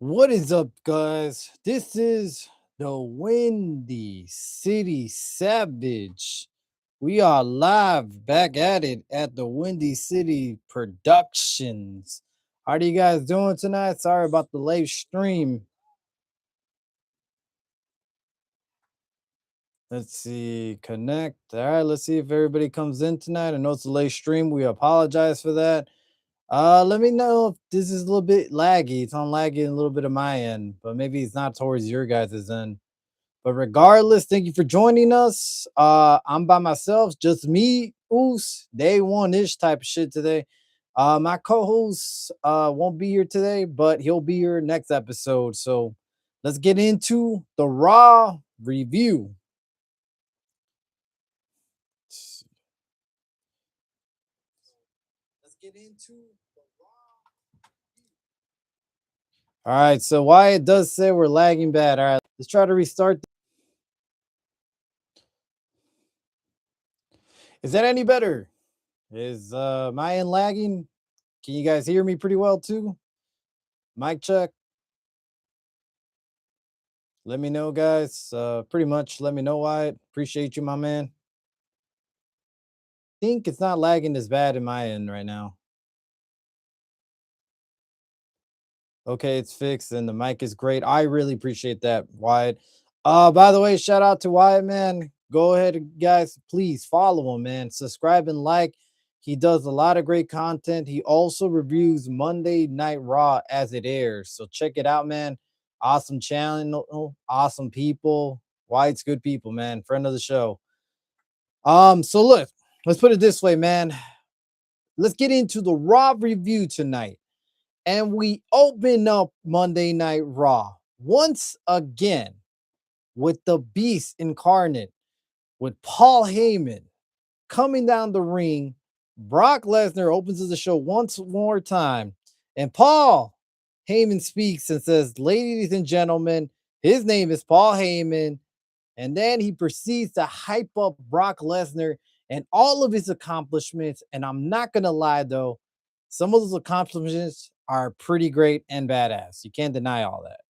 What is up, guys? This is the Windy City Savage. We are live back at it at the Windy City Productions. How are you guys doing tonight? Sorry about the late stream. Let's see, connect. All right, let's see if everybody comes in tonight. I know it's a late stream. We apologize for that. Let me know if this is a little bit laggy. It's on laggy a little bit of my end, but maybe it's not towards your guys' end. But regardless, thank you for joining us. I'm by myself, just me, Oos, day one ish type of shit today. My co-host won't be here today, but he'll be here next episode. So let's get into the Raw review. Let's get into the Raw. All right, so why it does say we're lagging bad. All right, let's try to restart. Is that any better? Is my end lagging? Can you guys hear me pretty well too? Mic check. Let me know, guys. Pretty much let me know, Wyatt. Appreciate you, my man. Think it's not lagging as bad in my end right now. Okay, it's fixed and the mic is great. I really appreciate that, Wyatt. By the way, shout out to Wyatt, man. Go ahead, guys. Please follow him, man. Subscribe and like. He does a lot of great content. He also reviews Monday Night Raw as it airs. So check it out, man. Awesome channel, awesome people. Wyatt's good people, man. Friend of the show. So look, let's put it this way, man. Let's get into the Raw review tonight. And we open up Monday Night Raw once again with the Beast incarnate, with Paul Heyman coming down the ring. Brock Lesnar opens the show once more time, and Paul Heyman speaks and says, "Ladies and gentlemen, his name is Paul Heyman." And then he proceeds to hype up Brock Lesnar and all of his accomplishments. And I'm not going to lie, though, some of those accomplishments are pretty great and badass. You can't deny all that.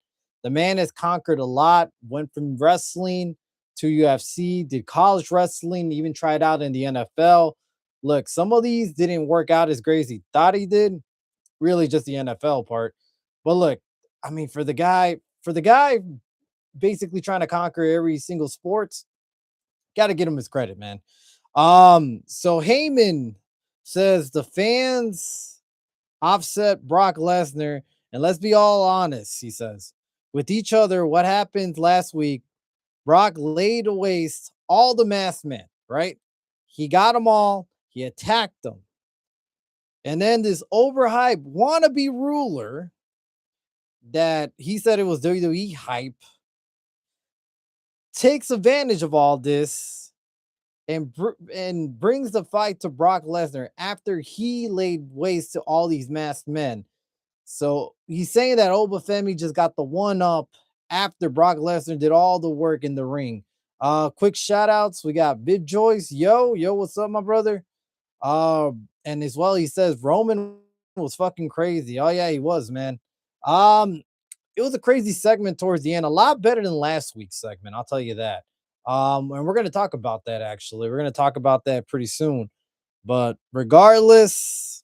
The man has conquered a lot, went from wrestling to UFC, did college wrestling, even tried out in the NFL. Look, some of these didn't work out as great as he thought he did. Really, just the NFL part. But look, I mean, for the guy basically trying to conquer every single sports, got to get him his credit, man. So Heyman says the fans offset Brock Lesnar, and let's be all honest, he says, with each other. What happened last week? Brock laid waste all the masked men, right? He got them all. He attacked them, and then this overhyped wannabe ruler that he said it was WWE hype takes advantage of all this and brings the fight to Brock Lesnar after he laid waste to all these masked men. So he's saying that Obafemi just got the one up after Brock Lesnar did all the work in the ring. Quick shout outs. We got Big Joyce. Yo, what's up, my brother? And as well, he says Roman was fucking crazy. Oh, yeah, he was, man. Um, it was a crazy segment towards the end, a lot better than last week's segment. I'll tell you that. And we're going to talk about that actually. We're going to talk about that pretty soon. But regardless,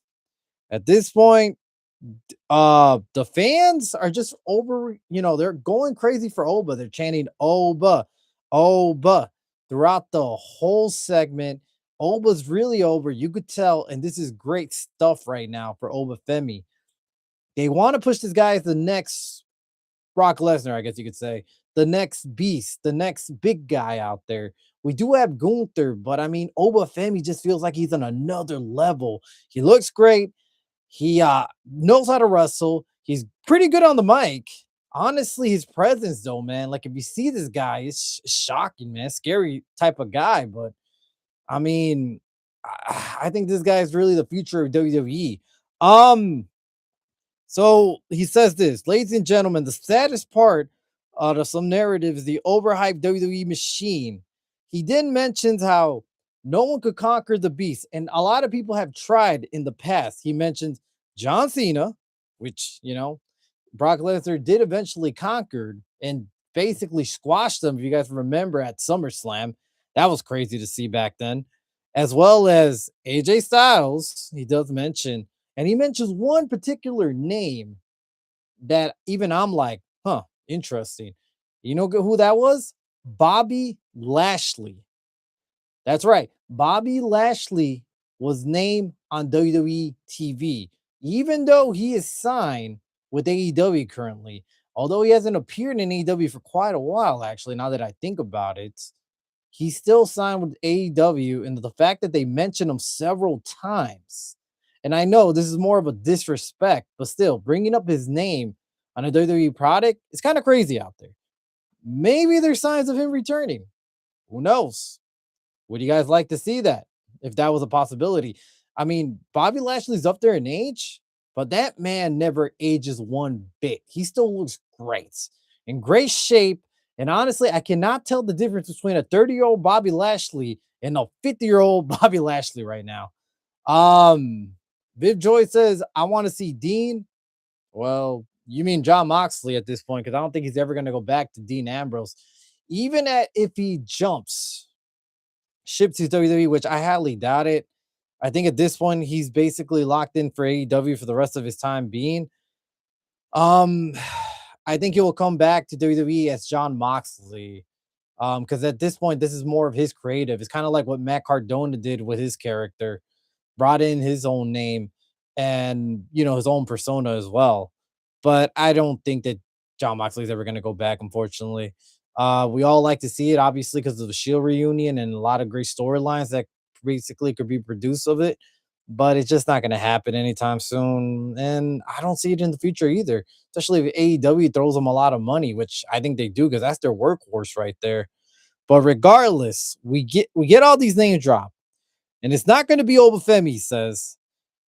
at this point, the fans are just over, they're going crazy for Oba. They're chanting Oba, Oba throughout the whole segment. Oba's really over. You could tell, and this is great stuff right now for Oba Femi. They want to push this guy as the next Brock Lesnar, I guess you could say, the next beast, the next big guy out there. We do have Gunther, but I mean, Oba Femi just feels like he's on another level. He looks great. He knows how to wrestle. He's pretty good on the mic. Honestly, his presence, though, man, like if you see this guy, it's shocking, man. Scary type of guy, but I mean, I think this guy is really the future of WWE. So he says this, ladies and gentlemen, the saddest part of some narrative is the overhyped WWE machine. He then mentions how no one could conquer the beast, and a lot of people have tried in the past. He mentions John Cena, which Brock Lesnar did eventually conquer and basically squashed them. If you guys remember at SummerSlam, that was crazy to see back then, as well as AJ Styles. He does mention, and he mentions one particular name that even I'm like, huh, interesting. You know who that was? Bobby Lashley. That's right. Bobby Lashley was named on WWE TV, even though he is signed with AEW currently. Although he hasn't appeared in AEW for quite a while, actually, now that I think about it, he's still signed with AEW. And the fact that they mention him several times, and I know this is more of a disrespect, but still bringing up his name on a WWE product is kind of crazy out there. Maybe there's signs of him returning. Who knows? Would you guys like to see that if that was a possibility? I mean, Bobby Lashley's up there in age, but that man never ages one bit. He still looks great, in great shape. And honestly, I cannot tell the difference between a 30-year-old Bobby Lashley and a 50-year-old Bobby Lashley right now. Um, Viv Joy says, I want to see Dean. Well, you mean John Moxley at this point, because I don't think he's ever going to go back to Dean Ambrose. Even at if he jumps shipped to WWE, which I highly doubt it. I think at this point he's basically locked in for AEW for the rest of his time being. Um, I think he will come back to WWE as John Moxley. Because at this point, this is more of his creative. It's kind of like what Matt Cardona did with his character, brought in his own name and his own persona as well. But I don't think that John Moxley's ever going to go back, unfortunately. We all like to see it, obviously, because of the Shield reunion and a lot of great storylines that basically could be produced of it. But it's just not going to happen anytime soon. And I don't see it in the future either, especially if AEW throws them a lot of money, which I think they do because that's their workhorse right there. But regardless, we get all these names dropped, and it's not going to be Obafemi, he says.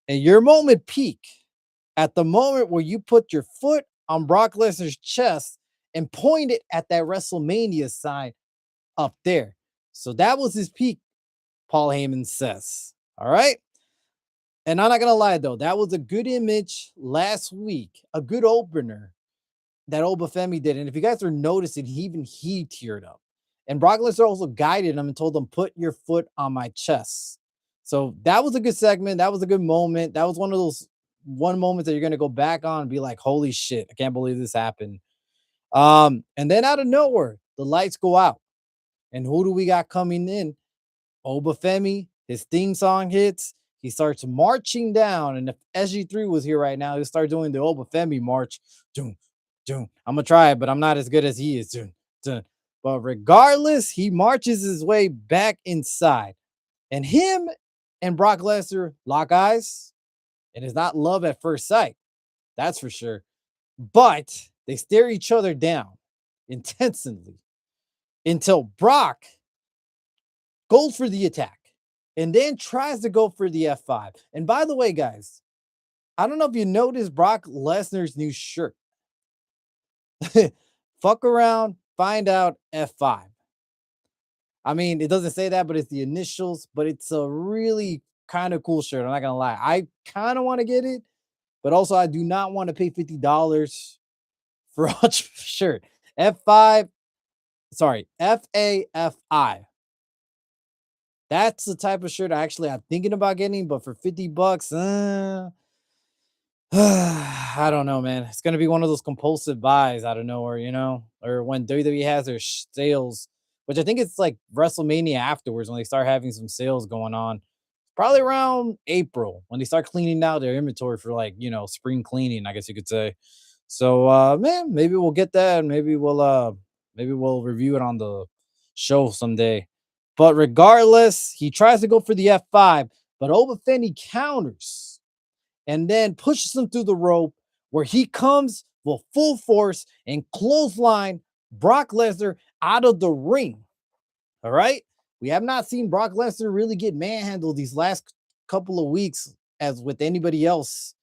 And your moment peak at the moment where you put your foot on Brock Lesnar's chest and point it at that WrestleMania sign up there. So that was his peak, Paul Heyman says. All right. And I'm not gonna lie though, that was a good image last week, a good opener that Obafemi did. And if you guys are noticing, he teared up. And Brock Lesnar also guided him and told him, put your foot on my chest. So that was a good segment. That was a good moment. That was one of those moments that you're gonna go back on and be like, holy shit, I can't believe this happened. And then out of nowhere, the lights go out. And who do we got coming in? Obafemi, his theme song hits. He starts marching down. And if SG3 was here right now, he'll start doing the Obafemi march. Doom, doom. I'm going to try it, but I'm not as good as he is. Doom, doom. But regardless, he marches his way back inside. And him and Brock Lesnar lock eyes. And it's not love at first sight. That's for sure. But they stare each other down intensely until Brock goes for the attack and then tries to go for the F5. And by the way, guys, I don't know if you noticed Brock Lesnar's new shirt. Fuck around, find out F5. I mean, it doesn't say that, but it's the initials, but it's a really kind of cool shirt. I'm not gonna lie. I kind of want to get it, but also I do not want to pay $50 for a shirt. F5, sorry, FAFI. That's the type of shirt I'm thinking about getting, but for $50, I don't know, man. It's gonna be one of those compulsive buys out of nowhere, or when WWE has their sales, which I think it's like WrestleMania afterwards when they start having some sales going on. Probably around April when they start cleaning out their inventory for spring cleaning, I guess you could say. So man, maybe we'll get that. Maybe we'll review it on the show someday. But regardless, he tries to go for the F5, but Obafemi counters and then pushes him through the rope where he comes with full force and clothesline Brock Lesnar out of the ring. All right. We have not seen Brock Lesnar really get manhandled these last couple of weeks as with anybody else,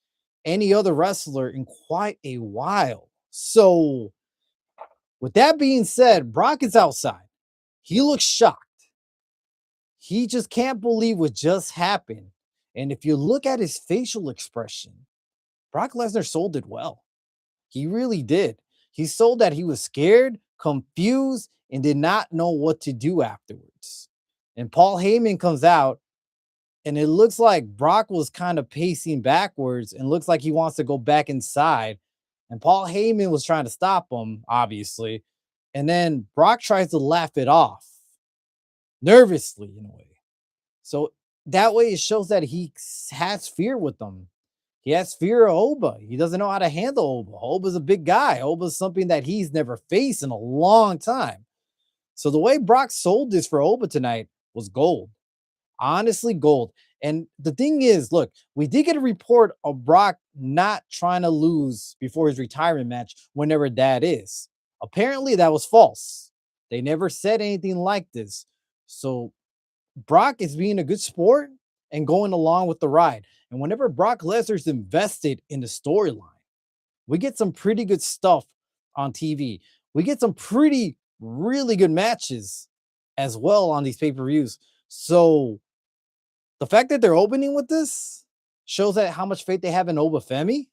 any other wrestler in quite a while. So, with that being said, Brock is outside. He looks shocked. He just can't believe what just happened. And if you look at his facial expression, Brock Lesnar sold it well. He really did. He sold that he was scared, confused, and did not know what to do afterwards. And Paul Heyman comes out, and it looks like Brock was kind of pacing backwards and looks like he wants to go back inside. And Paul Heyman was trying to stop him, obviously. And then Brock tries to laugh it off nervously in a way. So that way it shows that has fear with them. He has fear of Oba. He doesn't know how to handle Oba. Oba's a big guy. Oba's something that he's never faced in a long time. So the way Brock sold this for Oba tonight was gold. Honestly, gold. And the thing is, look, we did get a report of Brock not trying to lose before his retirement match, whenever that is. Apparently, that was false. They never said anything like this. So Brock is being a good sport and going along with the ride. And whenever Brock Lesnar's invested in the storyline, we get some pretty good stuff on TV. We get some really good matches as well on these pay-per-views. So the fact that they're opening with this shows that how much faith they have in Obafemi,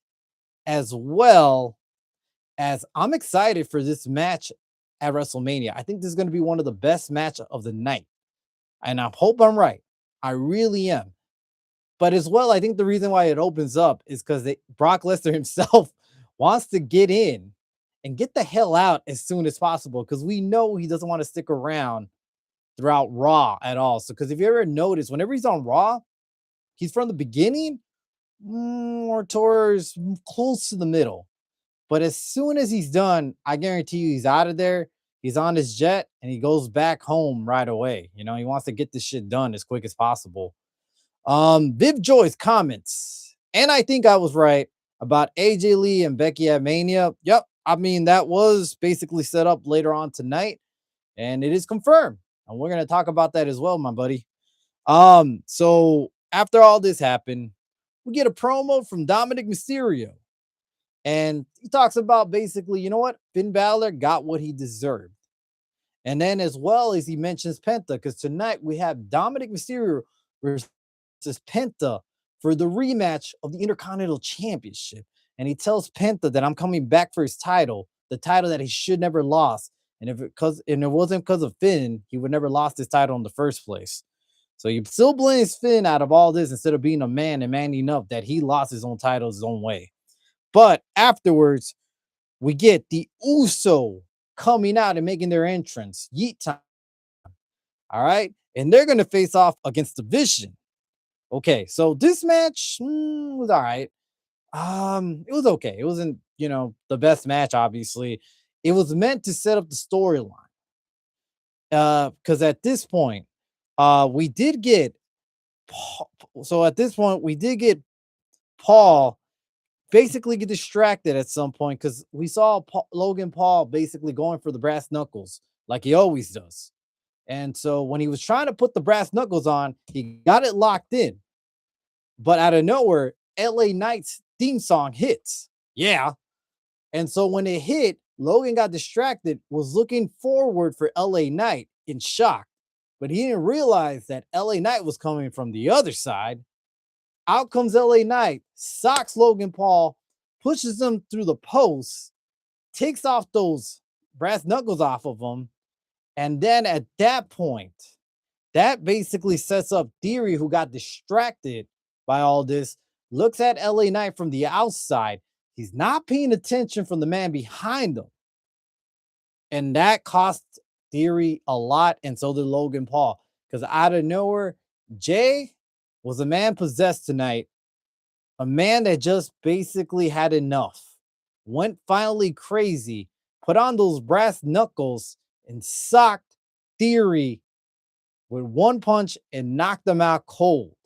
as well as I'm excited for this match at WrestleMania. I think this is going to be one of the best match of the night. And I hope I'm right. I really am. But as well, I think the reason why it opens up is because Brock Lesnar himself wants to get in and get the hell out as soon as possible, because we know he doesn't want to stick around throughout Raw at all. So, because if you ever notice, whenever he's on Raw, he's from the beginning or towards close to the middle. But as soon as he's done, I guarantee you he's out of there. He's on his jet and he goes back home right away. You know, he wants to get this shit done as quick as possible. Viv Joyce comments, and I think I was right about AJ Lee and Becky at Mania. Yep. I mean, that was basically set up later on tonight, and it is confirmed. And we're gonna talk about that as well, my buddy. So after all this happened, we get a promo from Dominic Mysterio. And he talks about basically, you know what? Finn Balor got what he deserved. And then as well as he mentions Penta, because tonight we have Dominic Mysterio versus Penta for the rematch of the Intercontinental Championship. And he tells Penta that I'm coming back for his title, the title that he should never lost. And if it wasn't because of Finn, he would never lost his title in the first place. So he still blames Finn out of all this instead of being a man and man enough that he lost his own title his own way. But afterwards, we get the Uso coming out and making their entrance. Yeet time. All right. And they're going to face off against the Vision. Okay. So this match was all right. It was okay. It wasn't, the best match, obviously. It was meant to set up the storyline. Because at this point, we did get Paul basically get distracted at some point, because we saw Logan Paul basically going for the brass knuckles like he always does. And so when he was trying to put the brass knuckles on, he got it locked in. But out of nowhere, LA Knight's theme song hits. Yeah. And so when it hit, Logan got distracted, was looking forward for LA Knight in shock. But he didn't realize that LA Knight was coming from the other side. Out comes LA Knight, socks Logan Paul, pushes him through the post, takes off those brass knuckles off of him. And then at that point, that basically sets up Theory, who got distracted by all this, looks at LA Knight from the outside. He's not paying attention from the man behind him. And that cost Theory a lot, and so did Logan Paul. Because out of nowhere, Jay was a man possessed tonight, a man that just basically had enough, went finally crazy, put on those brass knuckles, and socked Theory with one punch and knocked him out cold.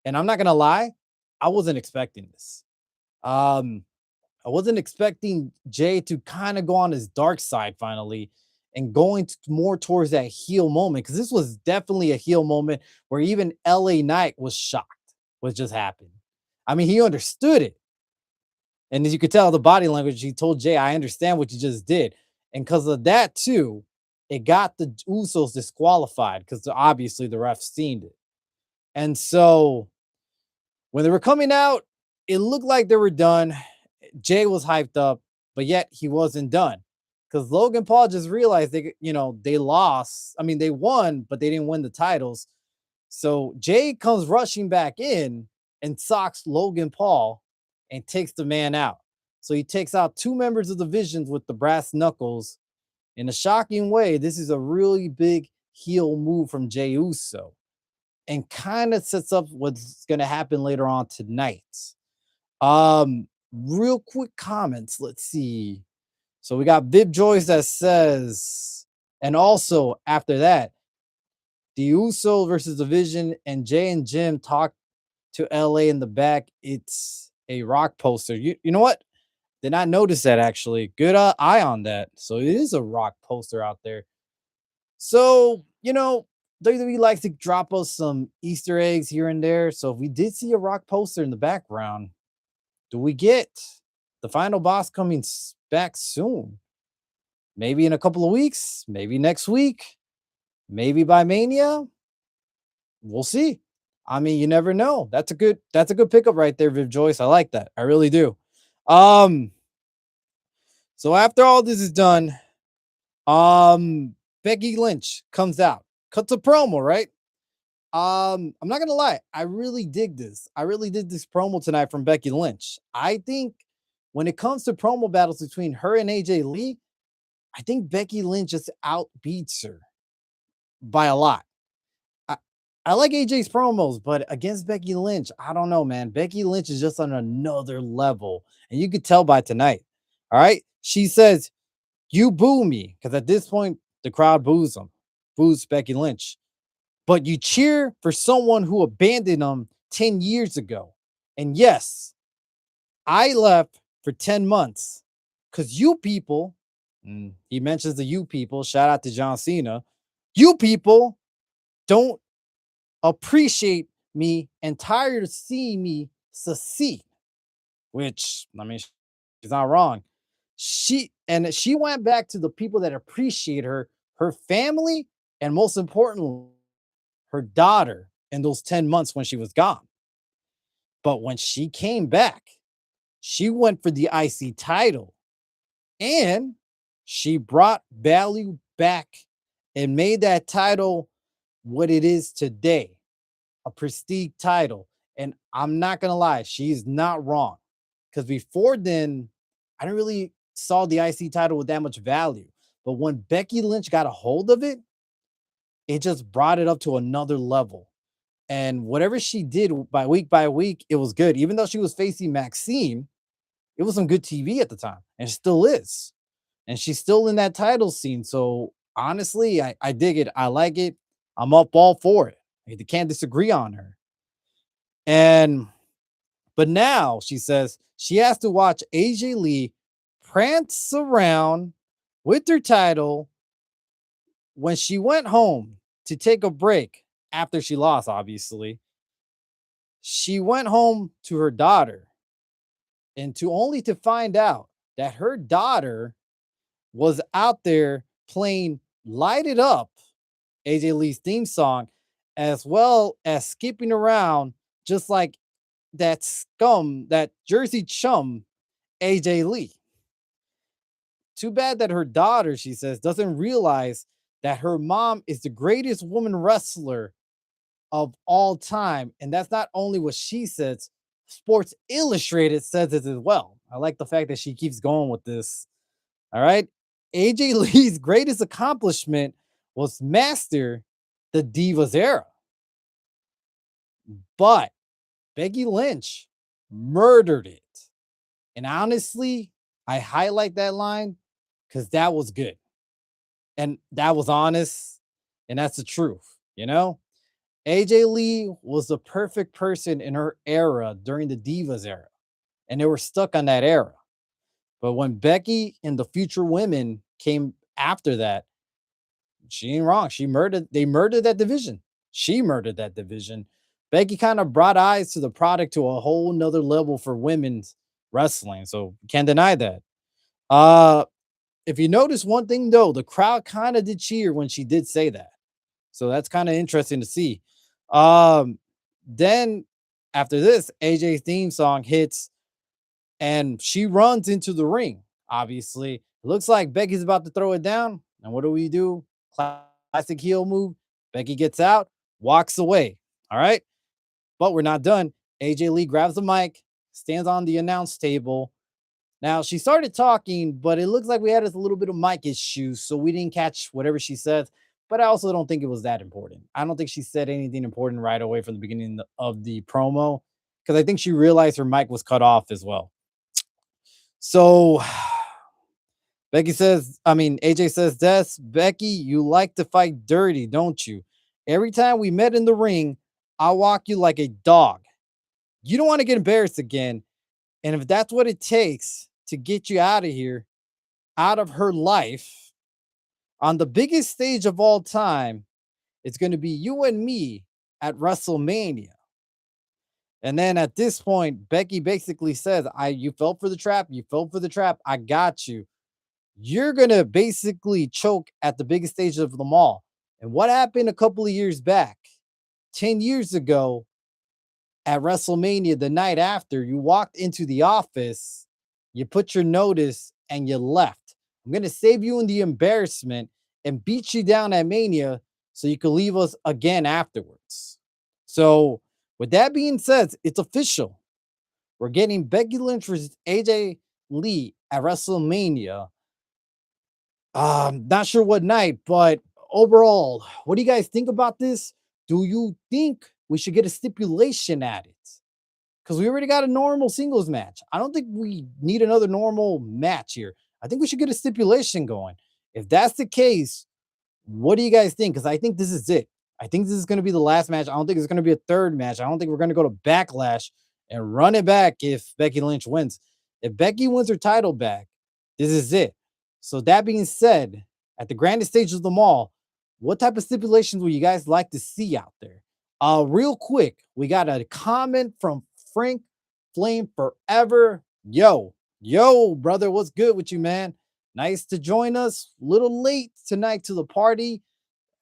And I'm not going to lie, I wasn't expecting this. I wasn't expecting Jay to kind of go on his dark side finally and going more towards that heel moment, because this was definitely a heel moment where even LA Knight was shocked what just happened. I mean, he understood it. And as you could tell the body language, he told Jay, I understand what you just did. And because of that, too, it got the Usos disqualified, because obviously the ref seen it. And so when they were coming out, it looked like they were done. Jay was hyped up. but yet he wasn't done because Logan Paul just realized they lost. I mean, they won, but they didn't win the titles. So Jay comes rushing back in and socks Logan Paul and takes the man out. So he takes out two members of the Visions with the brass knuckles. In a shocking way, this is a really big heel move from Jey Uso and kind of sets up what's going to happen later on tonight. Real quick comments. Let's see. So we got Vib Joyce that says, and also after that, the Uso versus the Vision and Jay and Jim talk to LA in the back. It's a Rock poster. You know what? Did not notice that actually. Good eye on that. So it is a Rock poster out there. So, WWE likes to drop us some Easter eggs here and there. So if we did see a Rock poster in the background, do we get the final boss coming back soon? Maybe in a couple of weeks, maybe next week, maybe by Mania. We'll see. I mean, you never know. That's a good pickup right there, Viv Joyce. I like that. I really do. Um, so after all this is done, Becky Lynch comes out, cuts a promo, right? I'm not gonna lie, I really dig this. I really did this promo tonight from Becky Lynch. I think when it comes to promo battles between her and AJ Lee, I think Becky Lynch just outbeats her by a lot. I, I like AJ's promos, but against Becky Lynch, I don't know, man. Becky Lynch is just on another level, and you could tell by tonight. All right, she says, "You boo me," because at this point the crowd boos Becky Lynch, but you cheer for someone who abandoned them 10 years ago. And yes, I left for 10 months because you people, he mentions the you people, shout out to John Cena, you people don't appreciate me and tired of seeing me succeed, which, I mean, she's not wrong. She went back to the people that appreciate her, her family, and most importantly, her daughter in those 10 months when she was gone. But when she came back, she went for the IC title and she brought value back and made that title what it is today, a prestige title. And I'm not going to lie, she's not wrong. Because before then, I didn't really saw the IC title with that much value. But when Becky Lynch got a hold of it, it just brought it up to another level. And whatever she did by week, it was good. Even though she was facing Maxine, it was some good TV at the time, and still is. And she's still in that title scene. So honestly, I dig it. I like it. I'm up all for it. I can't disagree on her. And but now she says she has to watch AJ Lee prance around with her title when she went home to take a break after she lost, obviously. She went home to her daughter and to find out that her daughter was out there playing Light It Up, AJ Lee's theme song, as well as skipping around just like that Jersey chum, AJ Lee. Too bad that her daughter, she says, doesn't realize that her mom is the greatest woman wrestler of all time. And that's not only what she says, Sports Illustrated says it as well. I like the fact that she keeps going with this. All right. AJ Lee's greatest accomplishment was master the Divas era. But Becky Lynch murdered it. And honestly, I highlight that line because that was good. And that was honest. And that's the truth. AJ Lee was the perfect person in her era during the Divas era. And they were stuck on that era. But when Becky and the future women came after that, she ain't wrong. They murdered that division. She murdered that division. Becky kind of brought eyes to the product to a whole nother level for women's wrestling. So can't deny that. If you notice one thing though, the crowd kind of did cheer when she did say that. So that's kind of interesting to see. Then after this, AJ's theme song hits and she runs into the ring. obviously. It looks like Becky's about to throw it down. And what do? Classic heel move. Becky gets out, walks away. All right. But we're not done. AJ Lee grabs the mic, stands on the announce table. Now she started talking, but it looks like we had a little bit of mic issues, so we didn't catch whatever she said. But I also don't think it was that important. I don't think she said anything important right away from the beginning of the promo because I think she realized her mic was cut off as well. So AJ says, Des, Becky, you like to fight dirty, don't you? Every time we met in the ring, I walk you like a dog. You don't want to get embarrassed again. And if that's what it takes to get you out of here, out of her life, on the biggest stage of all time, it's going to be you and me at WrestleMania. And then at this point, Becky basically says, you fell for the trap. You fell for the trap. I got you. You're going to basically choke at the biggest stage of them all. And what happened a couple of years back, 10 years ago at WrestleMania, the night after, you walked into the office, you put your notice, and you left. I'm going to save you in the embarrassment and beat you down at Mania so you can leave us again afterwards. So, with that being said, it's official. We're getting Becky Lynch versus AJ Lee at WrestleMania. Not sure what night, but overall, what do you guys think about this? Do you think we should get a stipulation at it? Because we already got a normal singles match. I don't think we need another normal match here. I think we should get a stipulation going. If that's the case, what do you guys think? Because I think this is it. I think this is going to be the last match. I don't think it's going to be a third match. I don't think we're going to go to Backlash and run it back if Becky Lynch wins. If Becky wins her title back, this is it. So that being said, at the grandest stage of them all, what type of stipulations would you guys like to see out there? Real quick, we got a comment from Frank Flame Forever. Yo, brother, what's good with you, man? Nice to join us. A little late tonight to the party.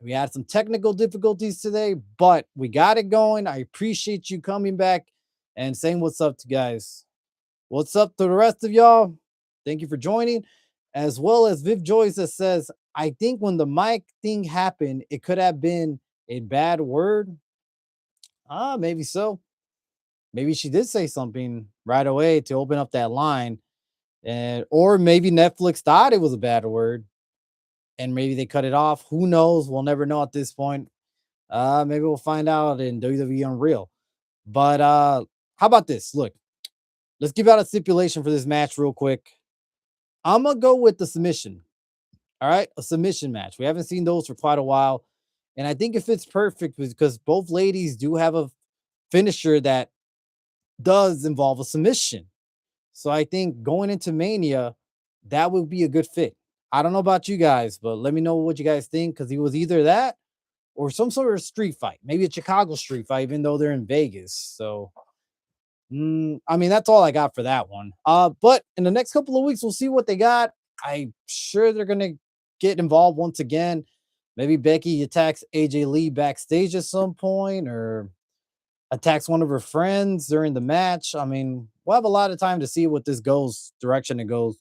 We had some technical difficulties today, but we got it going. I appreciate you coming back and saying what's up to guys. What's up to the rest of y'all? Thank you for joining. As well as Viv Joyce that says, I think when the mic thing happened, it could have been a bad word. Maybe so. Maybe she did say something right away to open up that line. Or maybe Netflix thought it was a bad word and maybe they cut it off. Who knows? We'll never know at this point. Maybe we'll find out in WWE Unreal. But how about this? Look, let's give out a stipulation for this match real quick. I'm gonna go with the submission. All right, a submission match. We haven't seen those for quite a while, and I think it fits perfect because both ladies do have a finisher that does involve a submission. So I think going into Mania, that would be a good fit. I don't know about you guys, but let me know what you guys think because it was either that or some sort of street fight, maybe a Chicago street fight, even though they're in Vegas. So, that's all I got for that one. But in the next couple of weeks, we'll see what they got. I'm sure they're gonna get involved once again. Maybe Becky attacks AJ Lee backstage at some point, or attacks one of her friends during the match. We'll have a lot of time to see what this direction it goes.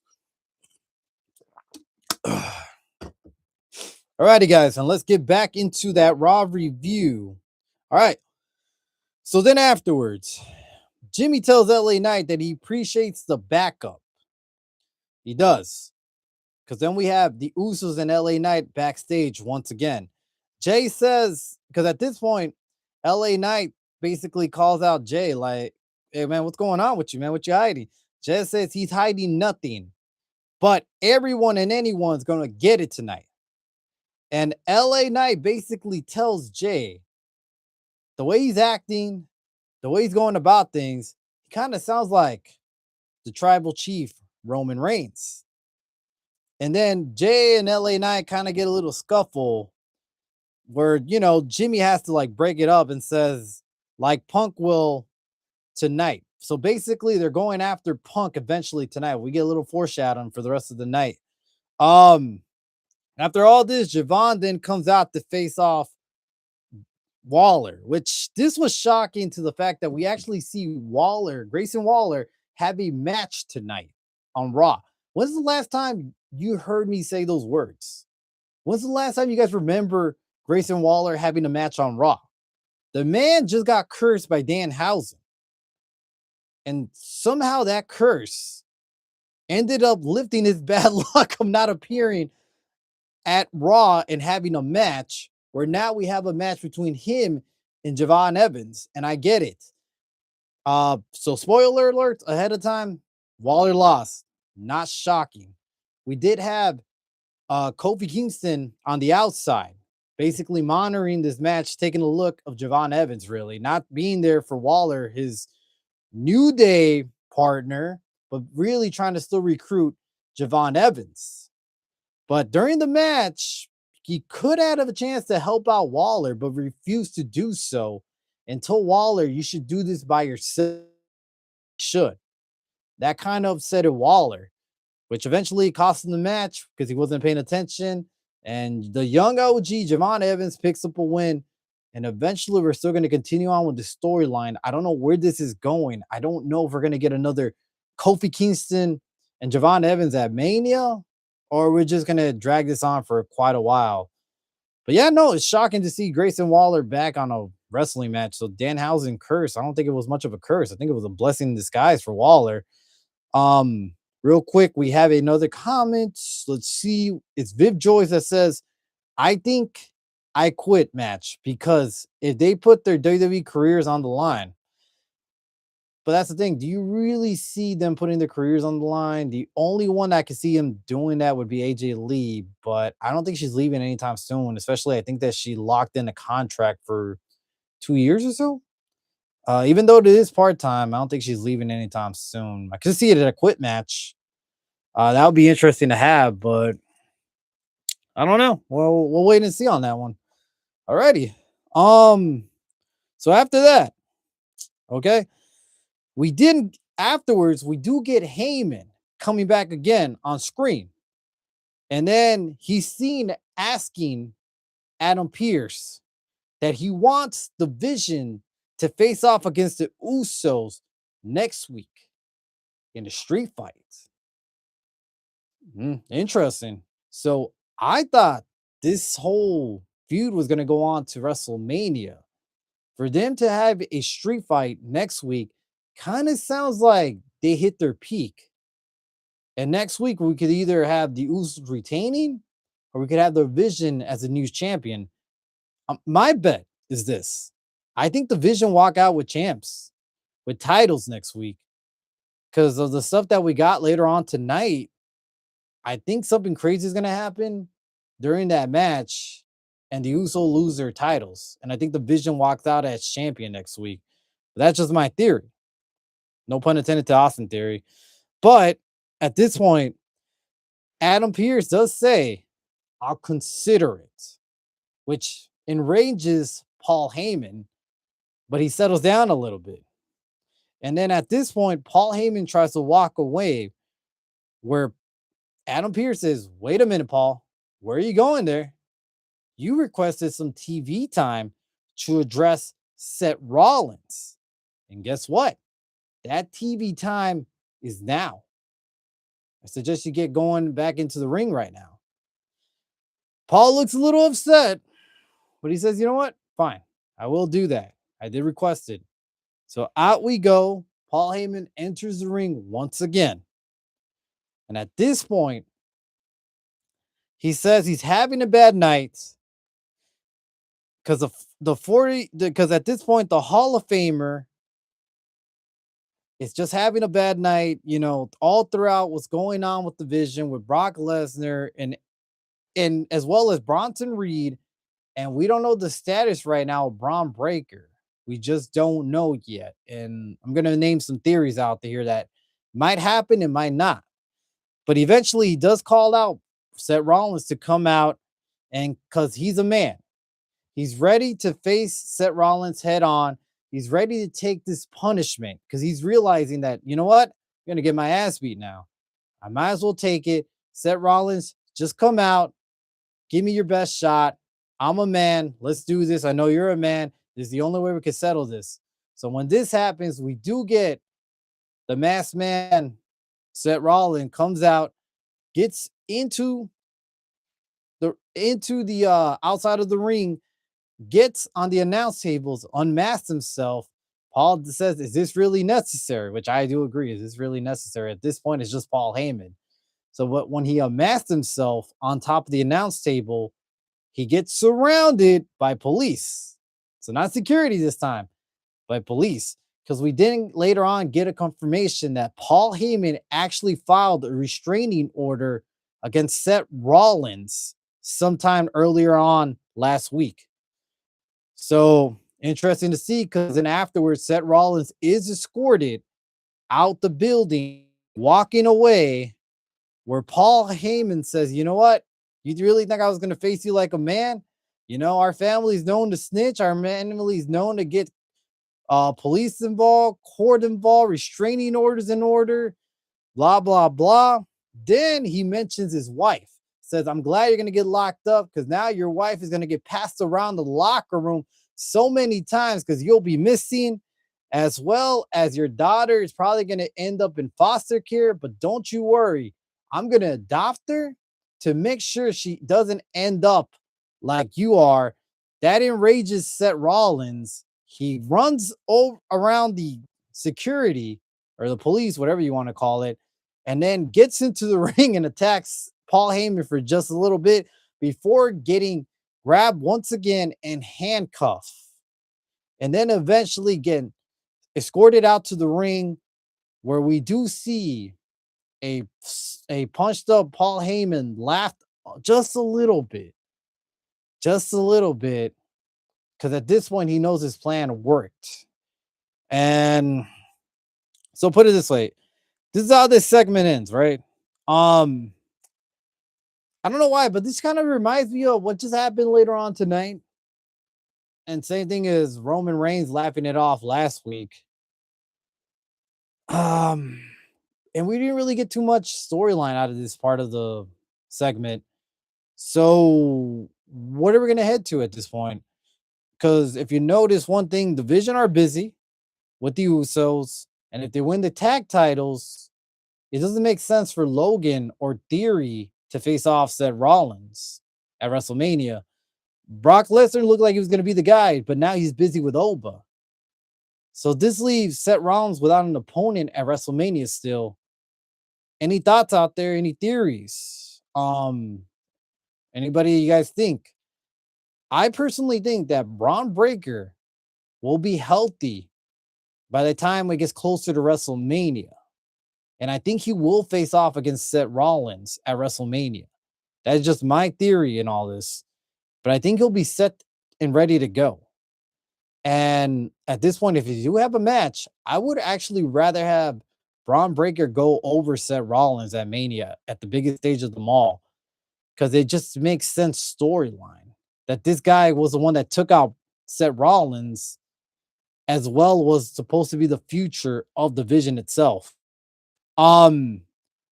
Alrighty, guys, and let's get back into that Raw review. All right. So then afterwards, Jimmy tells LA Knight that he appreciates the backup. He does. Because then we have the Usos and LA Knight backstage once again. Jay says, because at this point, LA Knight basically calls out Jay like, hey, man, what's going on with you, man? What you hiding? Jay says he's hiding nothing. But everyone and anyone's going to get it tonight. And LA Knight basically tells Jay the way he's acting, the way he's going about things, he kind of sounds like the tribal chief, Roman Reigns. And then Jay and LA Knight kind of get a little scuffle where, Jimmy has to like break it up and says, like Punk will tonight. So basically, they're going after Punk eventually tonight. We get a little foreshadowing for the rest of the night. After all this, Javon then comes out to face off Waller, which this was shocking to the fact that we actually see Grayson Waller, have a match tonight on Raw. When's the last time you heard me say those words? When's the last time you guys remember Grayson Waller having a match on Raw? The man just got cursed by Danhausen. And somehow that curse ended up lifting his bad luck of not appearing at Raw and having a match where now we have a match between him and Javon Evans. And I get it. So spoiler alert ahead of time, Waller lost. Not shocking. We did have Kofi Kingston on the outside, basically monitoring this match, taking a look of Javon Evans, really not being there for Waller, his New Day partner, but really trying to still recruit Javon Evans. But during the match, he could have a chance to help out Waller, but refused to do so and told Waller, you should do this by yourself. Should. That kind of upset Waller, which eventually cost him the match because he wasn't paying attention. And the young OG, Javon Evans, picks up a win. And eventually, we're still going to continue on with the storyline. I don't know where this is going. I don't know if we're going to get another Kofi Kingston and Javon Evans at Mania, or we're just going to drag this on for quite a while. But yeah, no, it's shocking to see Grayson Waller back on a wrestling match. So Danhausen curse. I don't think it was much of a curse. I think it was a blessing in disguise for Waller. Real quick, we have another comment. Let's see. It's Viv Joyce that says, I think I quit match because if they put their WWE careers on the line, but that's the thing. Do you really see them putting their careers on the line? The only one I could see him doing that would be AJ Lee, but I don't think she's leaving anytime soon. Especially, I think that she locked in a contract for 2 years or so. Even though it is part time, I don't think she's leaving anytime soon. I could see it at a quit match. That would be interesting to have, but I don't know. Well, we'll wait and see on that one. Alrighty. So after that, okay, we didn't afterwards, we do get Heyman coming back again on screen. And then he's seen asking Adam Pearce that he wants the Vision to face off against the Usos next week in the street fight. Interesting. So I thought this whole feud was going to go on to WrestleMania. For them to have a street fight next week kind of sounds like they hit their peak. And next week, we could either have the Usos retaining or we could have the Vision as a new champion. My bet is this. I think the Vision walk out with champs, with titles next week. Because of the stuff that we got later on tonight, I think something crazy is going to happen during that match and the Uso lose their titles. And I think the Vision walks out as champion next week. But that's just my theory. No pun intended to Austin theory. But at this point, Adam Pearce does say, I'll consider it, which enrages Paul Heyman, but he settles down a little bit. And then at this point, Paul Heyman tries to walk away where Adam Pearce says, wait a minute, Paul, where are you going there? You requested some TV time to address Seth Rollins. And guess what? That TV time is now. I suggest you get going back into the ring right now. Paul looks a little upset, but he says, you know what? Fine. I will do that. I did request it. So out we go. Paul Heyman enters the ring once again. And at this point, he says he's having a bad night because of the 40, because at this point, the Hall of Famer is just having a bad night, all throughout what's going on with the Vision with Brock Lesnar and as well as Bronson Reed. And we don't know the status right now of Braun Breaker. We just don't know yet. And I'm going to name some theories out there that might happen and might not. But eventually he does call out Seth Rollins to come out, and because he's a man, he's ready to face Seth Rollins head on. He's ready to take this punishment because he's realizing that, you know what? I'm going to get my ass beat now. I might as well take it. Seth Rollins, just come out. Give me your best shot. I'm a man. Let's do this. I know you're a man. This is the only way we can settle this. So when this happens, we do get the masked man, Seth Rollins, comes out, gets into the outside of the ring, gets on the announce tables, unmasks himself. Paul says, "Is this really necessary?" Which I do agree. Is this really necessary? At this point, it's just Paul Heyman. So when he unmasked himself on top of the announce table, he gets surrounded by police. So not security this time, by police. Because we didn't later on get a confirmation that Paul Heyman actually filed a restraining order against Seth Rollins sometime earlier on last week. So interesting to see, because then afterwards, Seth Rollins is escorted out the building, walking away, where Paul Heyman says, "You know what? You really think I was going to face you like a man? You know, our family's known to snitch. Our family's known to get police involved, court involved, restraining orders in order, blah, blah, blah." Then he mentions his wife, says, "I'm glad you're going to get locked up because now your wife is going to get passed around the locker room so many times because you'll be missing, as well as your daughter is probably going to end up in foster care. But don't you worry, I'm going to adopt her to make sure she doesn't end up like you are." That enrages Seth Rollins. He runs around the security or the police, whatever you want to call it, and then gets into the ring and attacks Paul Heyman for just a little bit before getting grabbed once again and handcuffed. And then eventually getting escorted out to the ring, where we do see a a punched up Paul Heyman laughed just a little bit, because at this point he knows his plan worked. And so put it this way, this is how this segment ends, right? Um, I don't know why, but this kind of reminds me of what just happened later on tonight. And same thing as Roman Reigns laughing it off last week. Um, and we didn't really get too much storyline out of this part of the segment. So what are we gonna head to at this point? Because if you notice one thing, Division are busy with the Usos, and if they win the tag titles, it doesn't make sense for Logan or Theory to face off Seth Rollins at WrestleMania. Brock Lesnar looked like he was going to be the guy, but now he's busy with Oba. So this leaves Seth Rollins without an opponent at WrestleMania still. Any thoughts out there? Any theories? Anybody you guys think? I personally think that Braun Breaker will be healthy by the time it gets closer to WrestleMania. And I think he will face off against Seth Rollins at WrestleMania. That's just my theory in all this. But I think he'll be set and ready to go. And at this point, if you do have a match, I would actually rather have Braun Breaker go over Seth Rollins at Mania at the biggest stage of them all, because it just makes sense storyline that this guy was the one that took out Seth Rollins, as well was supposed to be the future of the Vision itself. Um,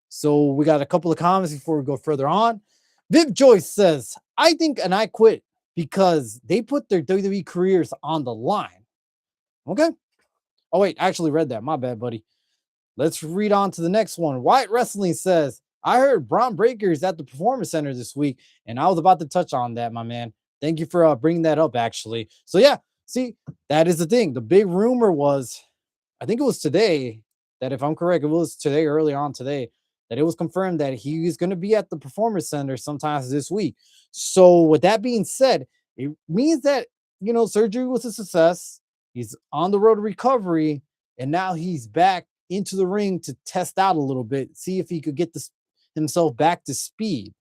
so we got a couple of comments before we go further on. Viv Joyce says, "I think and I quit because they put their WWE careers on the line." Okay. Oh, wait, I actually read that. My bad, buddy. Let's read on to the next one. Wyatt Wrestling says, "I heard Braun Breaker is at the Performance Center this week, and I was about to touch on that, my man. Thank you for bringing that up, actually." So, yeah, see, that is the thing. The big rumor was, I think it was today, that if I'm correct, it was today, early on today, that it was confirmed that he is going to be at the Performance Center sometimes this week. So, with that being said, it means that, surgery was a success. He's on the road to recovery, and now he's back into the ring to test out a little bit, see if he could get himself back to speed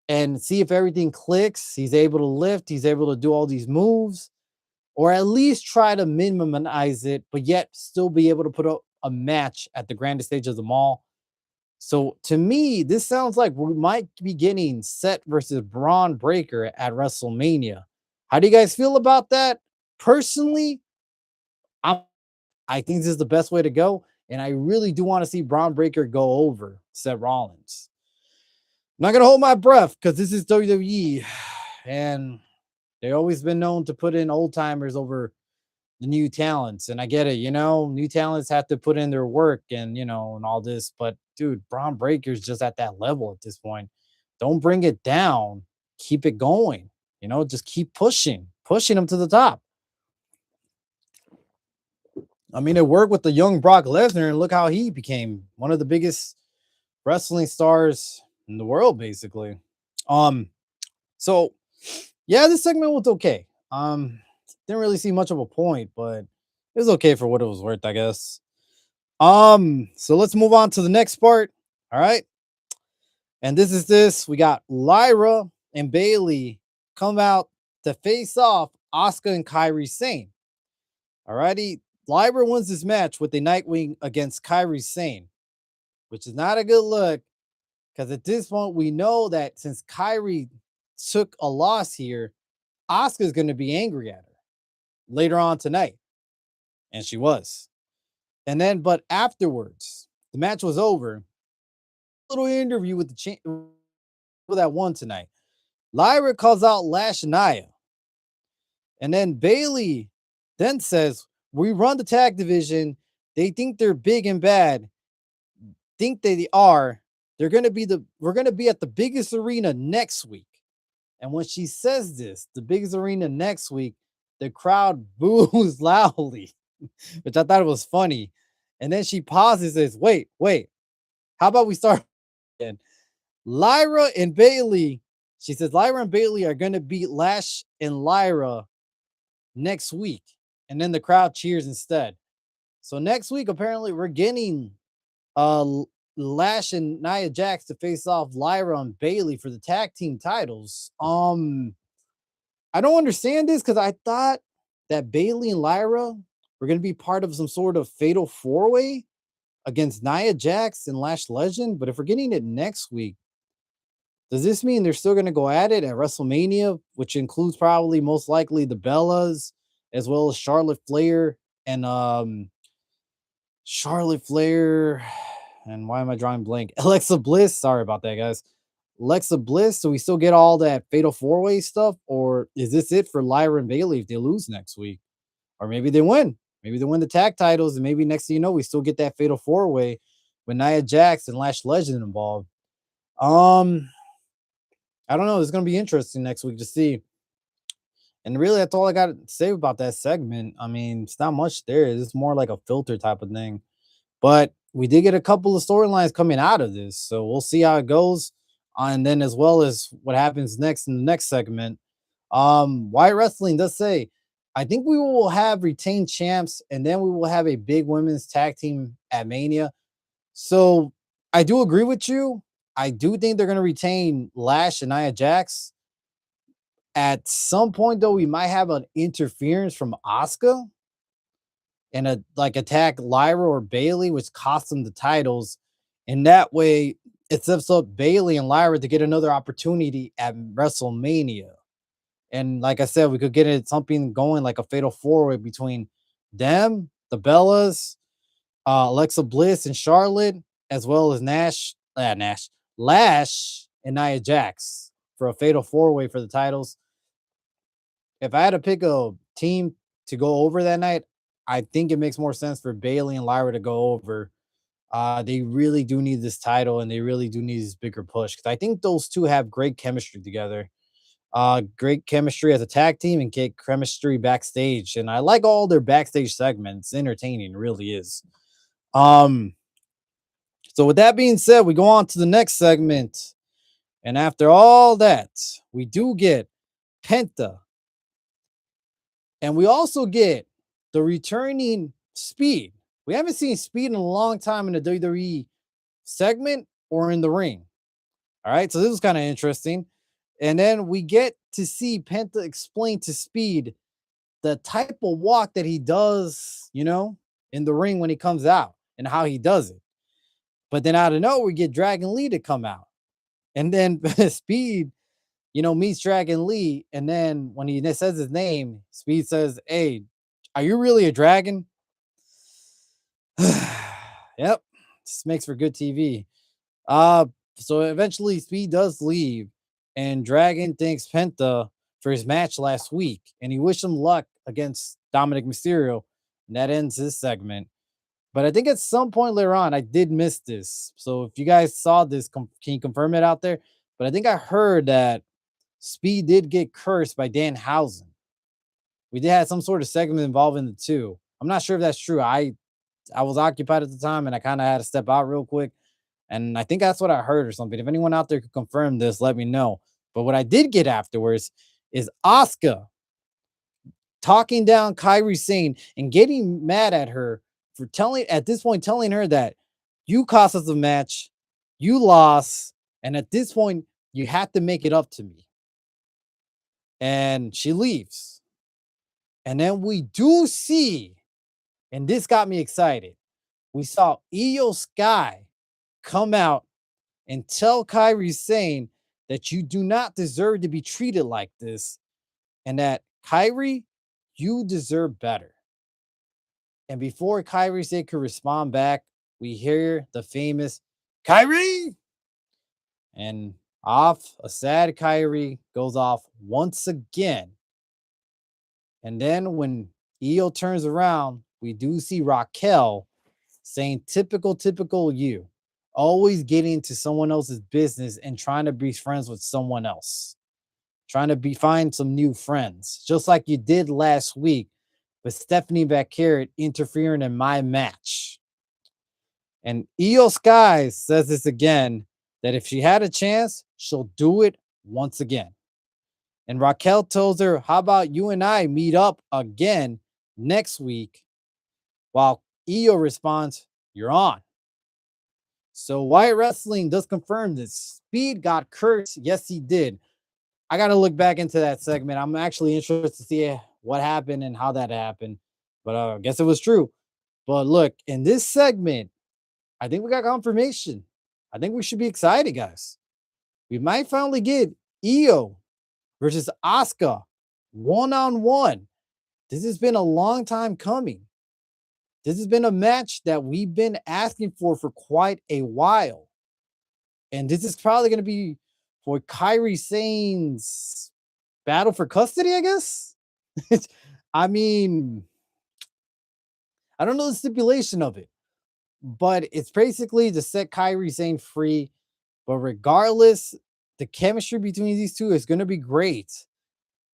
and see if everything clicks. He's able to lift, he's able to do all these moves, or at least try to minimize it, but yet still be able to put up a match at the grandest stage of them all. So to me, this sounds like we might be getting Seth versus Braun Breaker at WrestleMania. How do you guys feel about that? Personally, I'm, I think this is the best way to go, and I really do want to see Braun Breaker go over Seth Rollins. I'm not gonna hold my breath because this is WWE, and they've always been known to put in old timers over the new talents. And I get it, new talents have to put in their work and and all this. But dude, Braun Breaker's just at that level at this point. Don't bring it down. Keep it going. Just keep pushing him to the top. I mean, it worked with the young Brock Lesnar, and look how he became one of the biggest wrestling stars in the world, basically. Um, so yeah, this segment was okay. Didn't really see much of a point, but it was okay for what it was worth, I guess. So let's move on to the next part. All right. And this. We got Lyra and Bailey come out to face off Asuka and Kairi Sane. Alrighty. Lyra wins this match with a Nightwing against Kairi Sane, which is not a good look because at this point we know that since Kairi took a loss here, Asuka is going to be angry at her later on tonight. And she was. And then, but afterwards, the match was over. Little interview with the that won tonight. Lyra calls out Lash and Nia. And then Bailey then says, we run the tag division. They think they're big and bad. Think they are. We're gonna be at the biggest arena next week. And when she says this, the biggest arena next week, the crowd boos loudly, which I thought was funny. And then she pauses and says, wait, how about we start again? Lyra and Bailey, she says, Lyra and Bailey are going to beat Lash and Lyra next week. And then the crowd cheers instead. So next week, apparently, we're getting Lash and Nia Jax to face off Lyra and Bailey for the tag team titles. I don't understand this because I thought that Bailey and Lyra were going to be part of some sort of fatal four-way against Nia Jax and Lash Legend. But if we're getting it next week, does this mean they're still going to go at it at WrestleMania, which includes probably most likely the Bellas as well as Charlotte Flair and why am I drawing blank? Alexa Bliss. Sorry about that, guys. Alexa Bliss. So we still get all that fatal four-way stuff, or is this it for Lyra and Bailey if they lose next week? Or maybe they win. Maybe they win the tag titles, and maybe next thing you know, we still get that fatal four-way with Nia Jax and Lash Legend involved. I don't know. It's gonna be interesting next week to see. And really, that's all I got to say about that segment. I mean, it's not much there. It's more like a filter type of thing. But we did get a couple of storylines coming out of this. So we'll see how it goes. And then as well as what happens next in the next segment. Wyatt Wrestling does say, I think we will have retained champs, and then we will have a big women's tag team at Mania. So I do agree with you. I do think they're going to retain Lash and Nia Jax. At some point, though, we might have an interference from Asuka and attack Lyra or Bailey, which costs them the titles. And that way, it sets up Bailey and Lyra to get another opportunity at WrestleMania. And like I said, we could get it something going like a fatal four-way between them, the Bellas, Alexa Bliss and Charlotte, as well as Lash and Nia Jax for a fatal four-way for the titles. If I had to pick a team to go over that night, I think it makes more sense for Bailey and Lyra to go over. They really do need this title, and they really do need this bigger push because I think those two have great chemistry together. Great chemistry as a tag team and great chemistry backstage. And I like all their backstage segments. Entertaining, it really is. So with that being said, we go on to the next segment. And after all that, we do get Penta. And we also get the returning Speed. We haven't seen Speed in a long time in the WWE segment or in the ring. All right, so this was kind of interesting. And then we get to see Penta explain to Speed the type of walk that he does, in the ring when he comes out and how he does it. But then out of nowhere, we get Dragon Lee to come out. And then Speed, meets Dragon Lee. And then when he says his name, Speed says, hey, are you really a dragon? Yep. This makes for good TV. So eventually Speed does leave, and Dragon thanks Penta for his match last week, and he wished him luck against Dominic Mysterio. And that ends this segment. But I think at some point later on, I did miss this. So if you guys saw this, can you confirm it out there? But I think I heard that Speed did get cursed by Danhausen. We did have some sort of segment involving the two. I'm not sure if that's true. I was occupied at the time and I kind of had to step out real quick. And I think that's what I heard or something. If anyone out there could confirm this, let me know. But what I did get afterwards is Asuka talking down Kyrie Sane and getting mad at her for telling her that you cost us a match, you lost, and at this point, you have to make it up to me. And she leaves. And then we do see, and this got me excited. We saw Io Sky come out and tell Kyrie Sane that you do not deserve to be treated like this, and that Kyrie, you deserve better. And before Kyrie Sane could respond back, we hear the famous Kyrie, and off a sad Kyrie goes off once again. And then when Io turns around, we do see Raquel saying, typical you, always getting into someone else's business and trying to be friends with someone else, trying to find some new friends, just like you did last week with Stephanie Vaquer interfering in my match. And Io Sky says this again, that if she had a chance, she'll do it once again. And Raquel tells her, how about you and I meet up again next week? While Io responds, you're on. So Wyatt Wrestling does confirm this. Speed got cursed. Yes, he did. I got to look back into that segment. I'm actually interested to see what happened and how that happened. But I guess it was true. But look, in this segment, I think we got confirmation. I think we should be excited, guys. We might finally get Io versus Asuka one-on-one. This has been a long time coming. This has been a match that we've been asking for quite a while. And this is probably going to be for Kyrie Sane's battle for custody, I guess. I mean, I don't know the stipulation of it, but it's basically to set Kyrie Sane free. But regardless, the chemistry between these two is going to be great.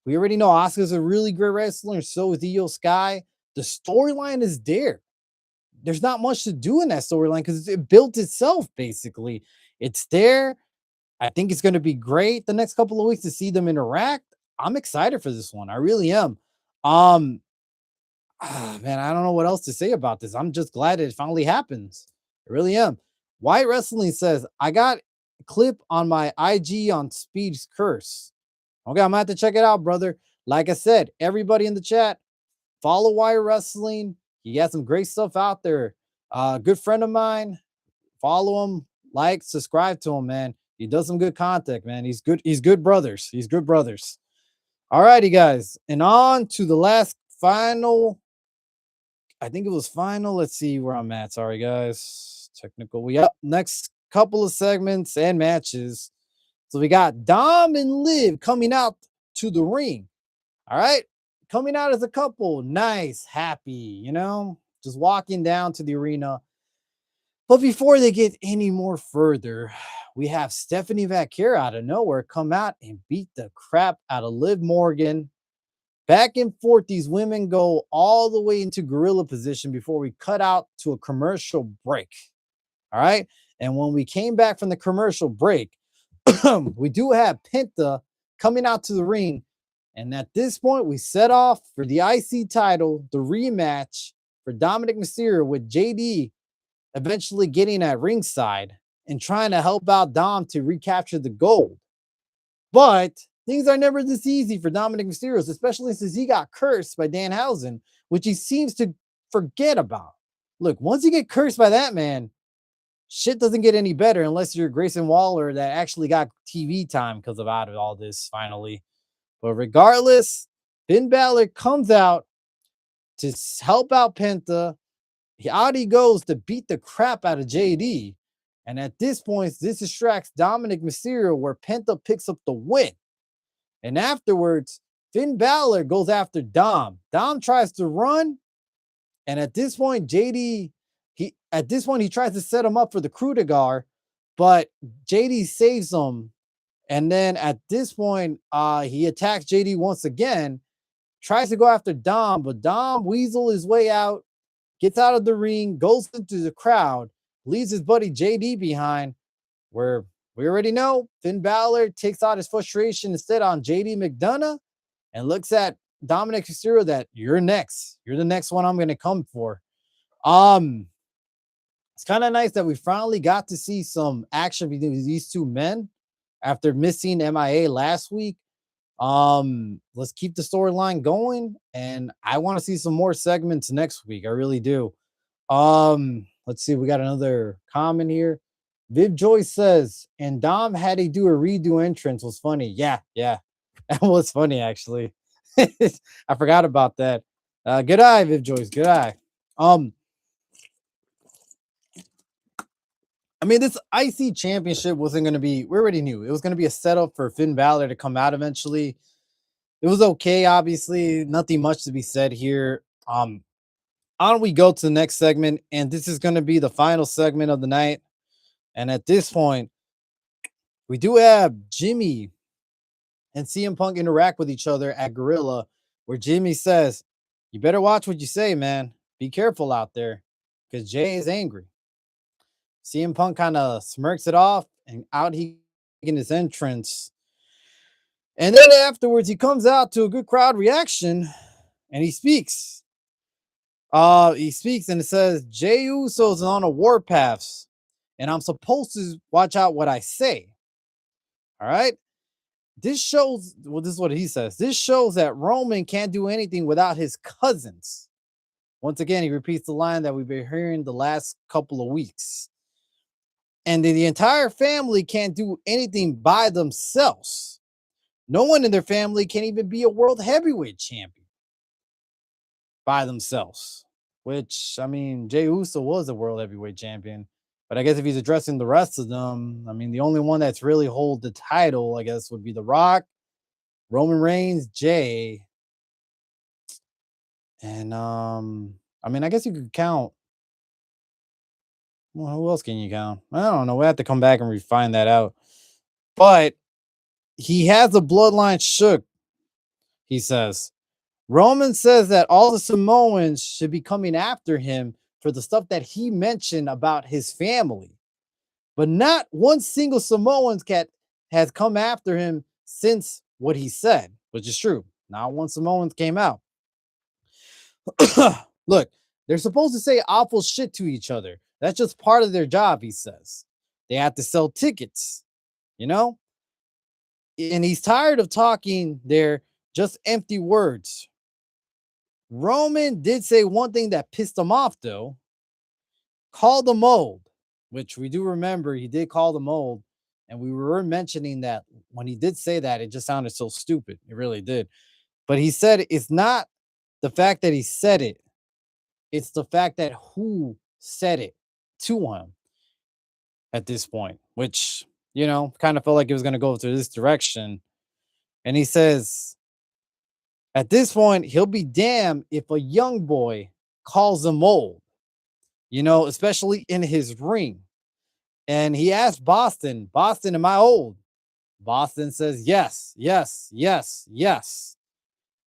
We already know Asuka's a really great wrestler, and so is Io Sky. The storyline is there. There's not much to do in that storyline because it built itself, basically. It's there. I think it's going to be great the next couple of weeks to see them interact. I'm excited for this one. I really am. Man, I don't know what else to say about this. I'm just glad it finally happens. I really am. Wyatt Wrestling says, I got a clip on my IG on Speed's curse. Okay, I'm gonna have to check it out, brother. Like I said, everybody in the chat, follow Wyatt Wrestling. He has some great stuff out there. Good friend of mine. Follow him, like, subscribe to him, man. He does some good content, man. He's good. He's good brothers. He's good brothers. All righty, guys. And on to the last final. I think it was final. Let's see where I'm at. Sorry, guys. Technical. We up next couple of segments and matches. So we got Dom and Liv coming out to the ring. All right. Coming out as a couple. Nice, happy, just walking down to the arena. But before they get any more further, we have Stephanie Vaquer out of nowhere come out and beat the crap out of Liv Morgan. Back and forth, these women go all the way into gorilla position before we cut out to a commercial break. All right. And when we came back from the commercial break, we do have Penta coming out to the ring. And at this point, we set off for the IC title, the rematch for Dominic Mysterio, with JD eventually getting at ringside and trying to help out Dom to recapture the gold. But things are never this easy for Dominic Mysterio, especially since he got cursed by Danhausen, which he seems to forget about. Look, once you get cursed by that man, shit doesn't get any better unless you're Grayson Waller that actually got TV time because of out of all this finally. But regardless, Finn Balor comes out to help out Penta. Out he goes to beat the crap out of JD. And at this point, this distracts Dominic Mysterio where Penta picks up the win. And afterwards, Finn Balor goes after Dom. Dom tries to run, and at this point, he tries to set him up for the coup de gar, but JD saves him. And then at this point, he attacks JD once again, tries to go after Dom, but Dom weasel his way out, gets out of the ring, goes into the crowd, leaves his buddy JD behind, where we already know Finn Balor takes out his frustration instead on JD McDonough and looks at Dominic Mysterio that you're next. You're the next one I'm going to come for. It's kind of nice that we finally got to see some action between these two men after missing MIA last week. Let's keep the storyline going, and I want to see some more segments next week. I really do. Let's see, we got another comment here. Viv Joy says, and Dom had to do a redo entrance was funny. Yeah, that was funny actually. I forgot about that. Good eye, Viv Joyce. Good eye. I mean, this IC championship wasn't going to be, we already knew it was going to be a setup for Finn Balor to come out eventually. It was okay, obviously, nothing much to be said here. On we go to the next segment, and this is going to be the final segment of the night. And at this point, we do have Jimmy and CM Punk interact with each other at Gorilla, where Jimmy says, you better watch what you say, man. Be careful out there, because Jay is angry. CM Punk kind of smirks it off, and out he in his entrance. And then afterwards, he comes out to a good crowd reaction, and he speaks. He speaks, and it says, Jey Uso's on a warpath, and I'm supposed to watch out what I say. All right? This shows, well, this is what he says. This shows that Roman can't do anything without his cousins. Once again, he repeats the line that we've been hearing the last couple of weeks. And the entire family can't do anything by themselves. No one in their family can even be a world heavyweight champion by themselves. Which, I mean, Jey Uso was a world heavyweight champion. But I guess if he's addressing the rest of them, I mean, the only one that's really hold the title, I guess, would be The Rock, Roman Reigns, Jay. And, I mean, I guess you could count. Well, who else can you count? I don't know. We have to come back and refine that out. But he has the bloodline shook, he says. Roman says that all the Samoans should be coming after him for the stuff that he mentioned about his family. But not one single Samoan cat has come after him since what he said, which is true. Not one Samoan came out. Look, they're supposed to say awful shit to each other. That's just part of their job, he says. They have to sell tickets, you know? And he's tired of talking their just empty words. Roman did say one thing that pissed him off, though. Call the mold, which we do remember he did call the mold. And we were mentioning that when he did say that, it just sounded so stupid. It really did. But he said it's not the fact that he said it, it's the fact that who said it to him at this point, which, you know, kind of felt like it was going to go to this direction. And he says, at this point, he'll be damned if a young boy calls him old, you know, especially in his ring. And he asked Boston, am I old? Boston says, yes.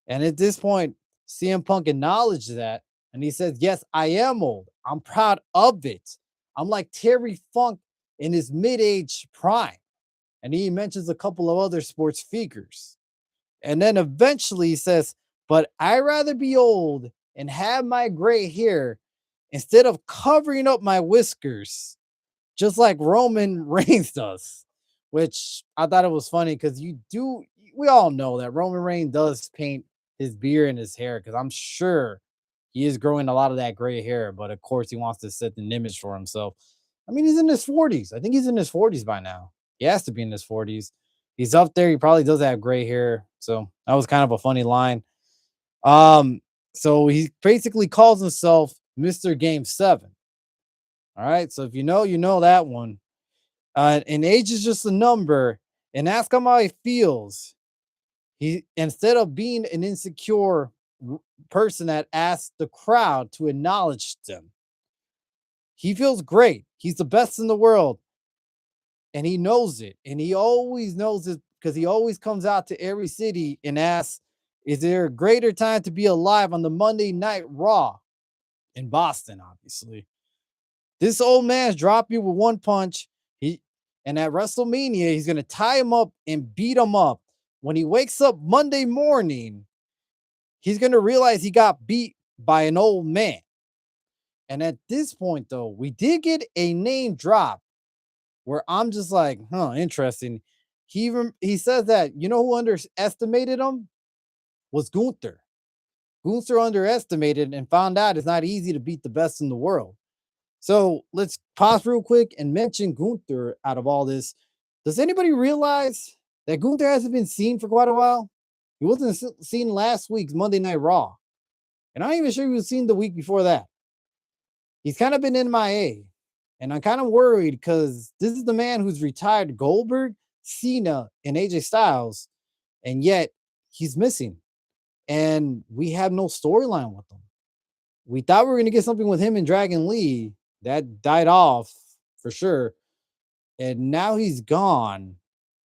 And at this point, CM Punk acknowledged that. And he says, yes, I am old. I'm proud of it. I'm like Terry Funk in his mid-age prime. And he mentions a couple of other sports figures. And then eventually he says, but I'd rather be old and have my gray hair instead of covering up my whiskers, just like Roman Reigns does. Which I thought it was funny because we all know that Roman Reigns does paint his beard and his hair, because I'm sure he is growing a lot of that gray hair, but of course he wants to set an image for himself. I mean, he's in his 40s. I think he's in his 40s by now. He has to be in his 40s. He's up there. He probably does have gray hair. So that was kind of a funny line. So he basically calls himself Mr. Game 7. All right. So if you know that one. And age is just a number. And ask him how he feels. He, instead of being an insecure person that asks the crowd to acknowledge them, he feels great. He's the best in the world, and he knows it. And he always knows it because he always comes out to every city and asks, "Is there a greater time to be alive on the Monday Night Raw in Boston?" Obviously, this old man's drop you with one punch. He and at WrestleMania, he's gonna tie him up and beat him up. When he wakes up Monday morning, he's gonna realize he got beat by an old man. And at this point, though, we did get a name drop where I'm just like, huh, interesting. He says that who underestimated him was Gunther. Gunther underestimated and found out it's not easy to beat the best in the world. So let's pause real quick and mention Gunther out of all this. Does anybody realize that Gunther hasn't been seen for quite a while? He wasn't seen last week's Monday Night Raw. And I'm not even sure he was seen the week before that. He's kind of been MIA. And I'm kind of worried because this is the man who's retired Goldberg, Cena, and AJ Styles. And yet he's missing. And we have no storyline with him. We thought we were going to get something with him and Dragon Lee. That died off for sure. And now he's gone.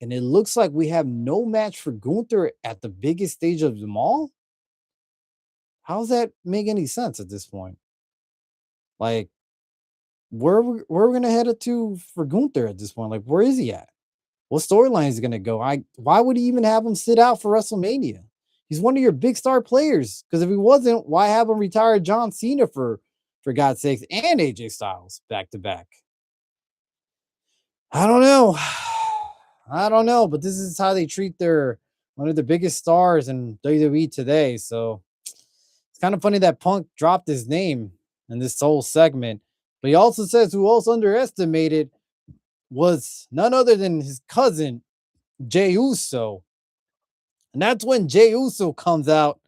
And it looks like we have no match for Gunther at the biggest stage of them all. How does that make any sense at this point? Like, where are we gonna head it to for Gunther at this point? Like, where is he at? What storyline is he gonna go? Why would he even have him sit out for WrestleMania? He's one of your big star players. Because if he wasn't, why have him retire John Cena for God's sakes and AJ Styles back to back? I don't know. I don't know, but this is how they treat their one of the biggest stars in WWE today. So it's kind of funny that Punk dropped his name in this whole segment. But he also says who else underestimated was none other than his cousin, Jey Uso. And that's when Jey Uso comes out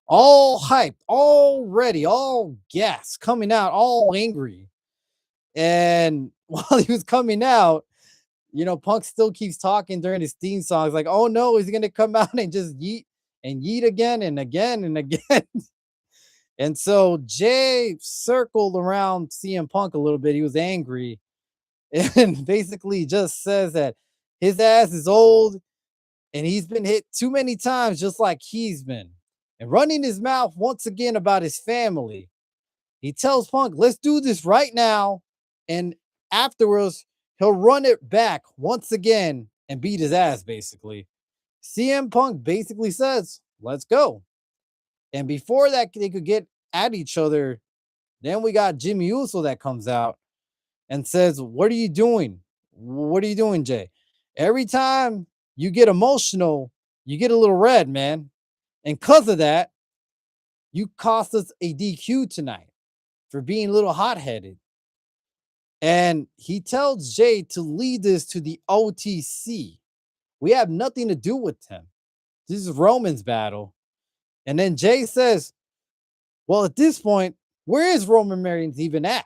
all hyped, all ready, all gas, coming out all angry. And while he was coming out, Punk still keeps talking during his theme songs, like, oh no, is he gonna come out and just yeet and yeet again and again and again? And so Jay circled around CM Punk a little bit. He was angry and basically just says that his ass is old and he's been hit too many times, just like he's been. And running his mouth once again about his family. He tells Punk, let's do this right now. And afterwards, he'll run it back once again and beat his ass, basically. CM Punk basically says, let's go. And before that, they could get at each other. Then we got Jimmy Uso that comes out and says, what are you doing? What are you doing, Jay? Every time you get emotional, you get a little red, man. And because of that, you cost us a DQ tonight for being a little hot-headed. And he tells Jay to lead this to the OTC. We have nothing to do with him. This is Roman's battle. And then Jay says, well, at this point, where is Roman Reigns even at?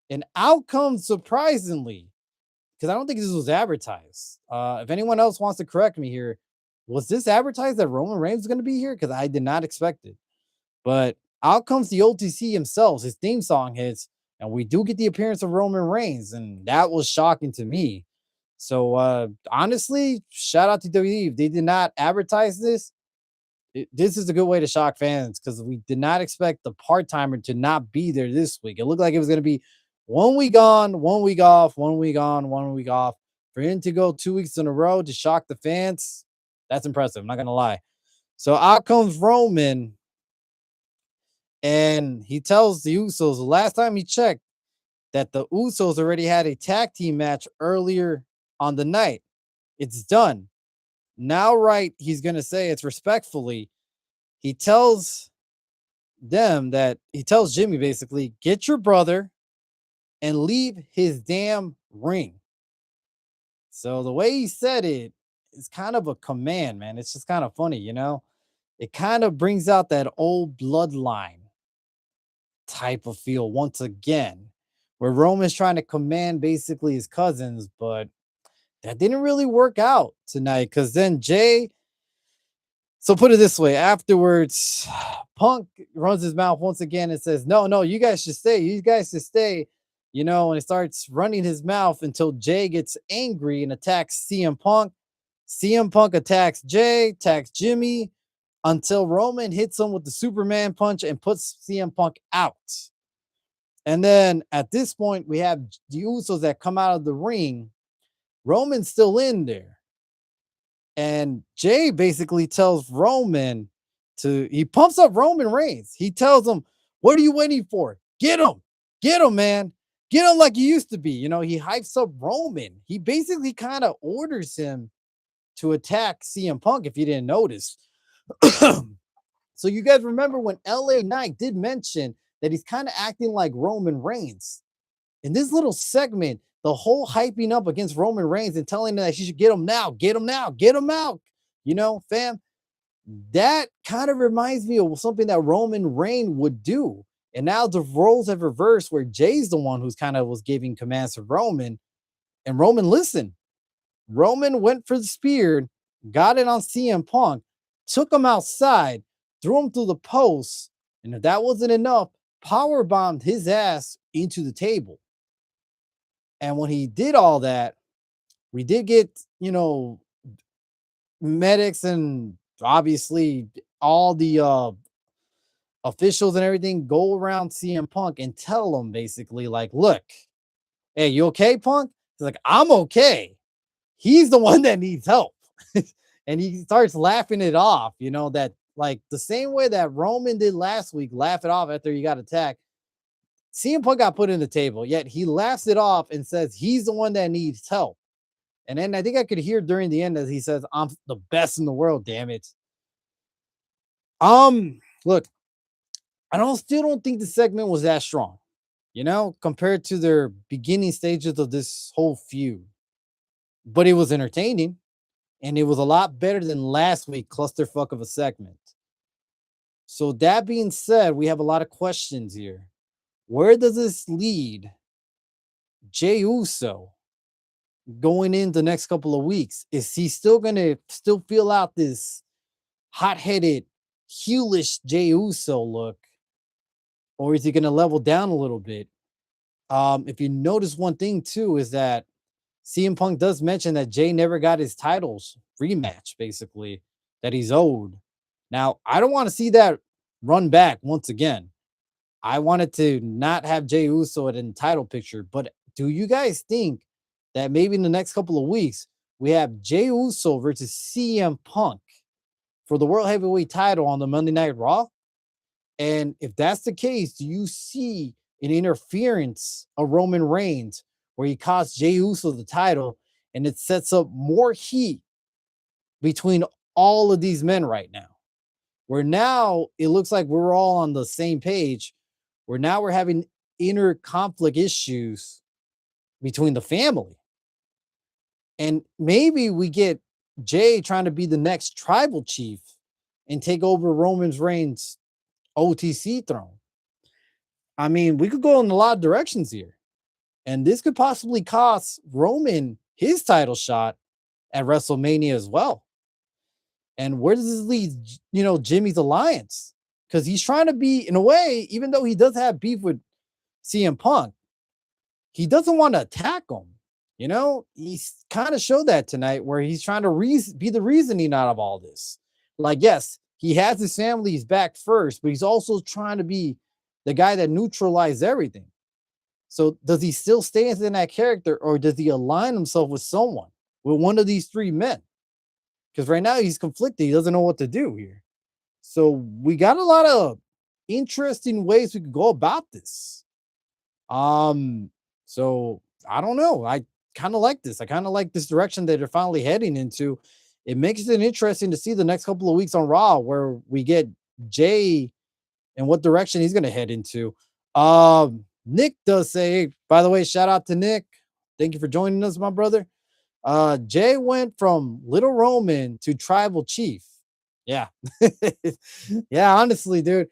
And out comes, surprisingly, because I don't think this was advertised. If anyone else wants to correct me here, was this advertised that Roman Reigns was going to be here? Because I did not expect it. But out comes the OTC himself. His theme song hits, and we do get the appearance of Roman Reigns, and that was shocking to me. So honestly, shout out to WWE. If they did not advertise this, this is a good way to shock fans because we did not expect the part-timer to not be there this week. It looked like it was going to be 1 week on, 1 week off, 1 week on, 1 week off. For him to go 2 weeks in a row to shock the fans, that's impressive. I'm not going to lie. So out comes Roman, and he tells the Usos the last time he checked that the Usos already had a tag team match earlier on the night. It's done. Now, right, he's going to say it's respectfully. He tells Jimmy basically, get your brother and leave his damn ring. So the way he said it is kind of a command, man. It's just kind of funny, It kind of brings out that old bloodline type of feel once again, where Roman's trying to command basically his cousins, but that didn't really work out tonight because then Jay So put it this way, afterwards, Punk runs his mouth once again and says, "No, no, you guys should stay. You guys should stay." And he starts running his mouth until Jay gets angry and attacks CM Punk. CM Punk attacks Jay, attacks Jimmy, until Roman hits him with the Superman punch and puts CM Punk out. And then at this point, we have the Usos that come out of the ring. Roman's still in there. And Jay basically tells Roman he pumps up Roman Reigns. He tells him, "What are you waiting for? Get him, man. Get him like you used to be." He hypes up Roman. He basically kind of orders him to attack CM Punk if you didn't notice. So you guys remember when LA Knight did mention that he's kind of acting like Roman Reigns. In this little segment, the whole hyping up against Roman Reigns and telling him that she should get him now, get him now, get him out. Fam, that kind of reminds me of something that Roman Reigns would do. And now the roles have reversed where Jay's the one who's kind of was giving commands to Roman, and Roman listened. Roman went for the spear, got it on CM Punk, took him outside, threw him through the post, and if that wasn't enough, power bombed his ass into the table. And when he did all that, we did get, medics and obviously all the officials and everything go around CM Punk and tell him basically, like, "Look, hey, you okay, Punk?" He's like, "I'm okay." He's the one that needs help. And he starts laughing it off, that like the same way that Roman did last week, laugh it off after he got attacked. CM Punk got put in the table, yet he laughs it off and says he's the one that needs help. And then I think I could hear during the end as he says, "I'm the best in the world, damn it." Look, still don't think the segment was that strong, compared to their beginning stages of this whole feud. But it was entertaining, and it was a lot better than last week clusterfuck of a segment. So that being said, we have a lot of questions here. Where does this lead Jey Uso going in the next couple of weeks? Is he still gonna feel out this hot-headed, heelish Jey Uso look, or is he gonna level down a little bit? If you notice one thing too is that CM Punk does mention that Jay never got his titles rematch, basically, that he's owed. Now, I don't want to see that run back once again. I wanted to not have Jey Uso in the title picture, but do you guys think that maybe in the next couple of weeks we have Jey Uso versus CM Punk for the World Heavyweight title on the Monday Night Raw? And if that's the case, do you see an interference of Roman Reigns where he costs Jey Uso the title and it sets up more heat between all of these men right now? Where now it looks like we're all on the same page, where now we're having inner conflict issues between the family. And maybe we get Jay trying to be the next tribal chief and take over Roman Reigns' OTC throne. I mean, we could go in a lot of directions here. And this could possibly cost Roman his title shot at WrestleMania as well. And where does this leave, Jimmy's alliance? Because he's trying to be, in a way, even though he does have beef with CM Punk, he doesn't want to attack him. He's kind of showed that tonight where he's trying to be the reasoning out of all this. Like, yes, he has his family's back first, but he's also trying to be the guy that neutralized everything. So does he still stay in that character, or does he align himself with someone, with one of these three men? Because right now he's conflicted. He doesn't know what to do here. So we got a lot of interesting ways we could go about this. So I don't know. I kind of like this. I kind of like this direction that they're finally heading into. It makes it interesting to see the next couple of weeks on Raw where we get Jay and what direction he's going to head into. Nick does say, by the way, shout out to Nick. Thank you for joining us, my brother. Jay went from Little Roman to Tribal Chief. Yeah. Yeah, honestly, dude.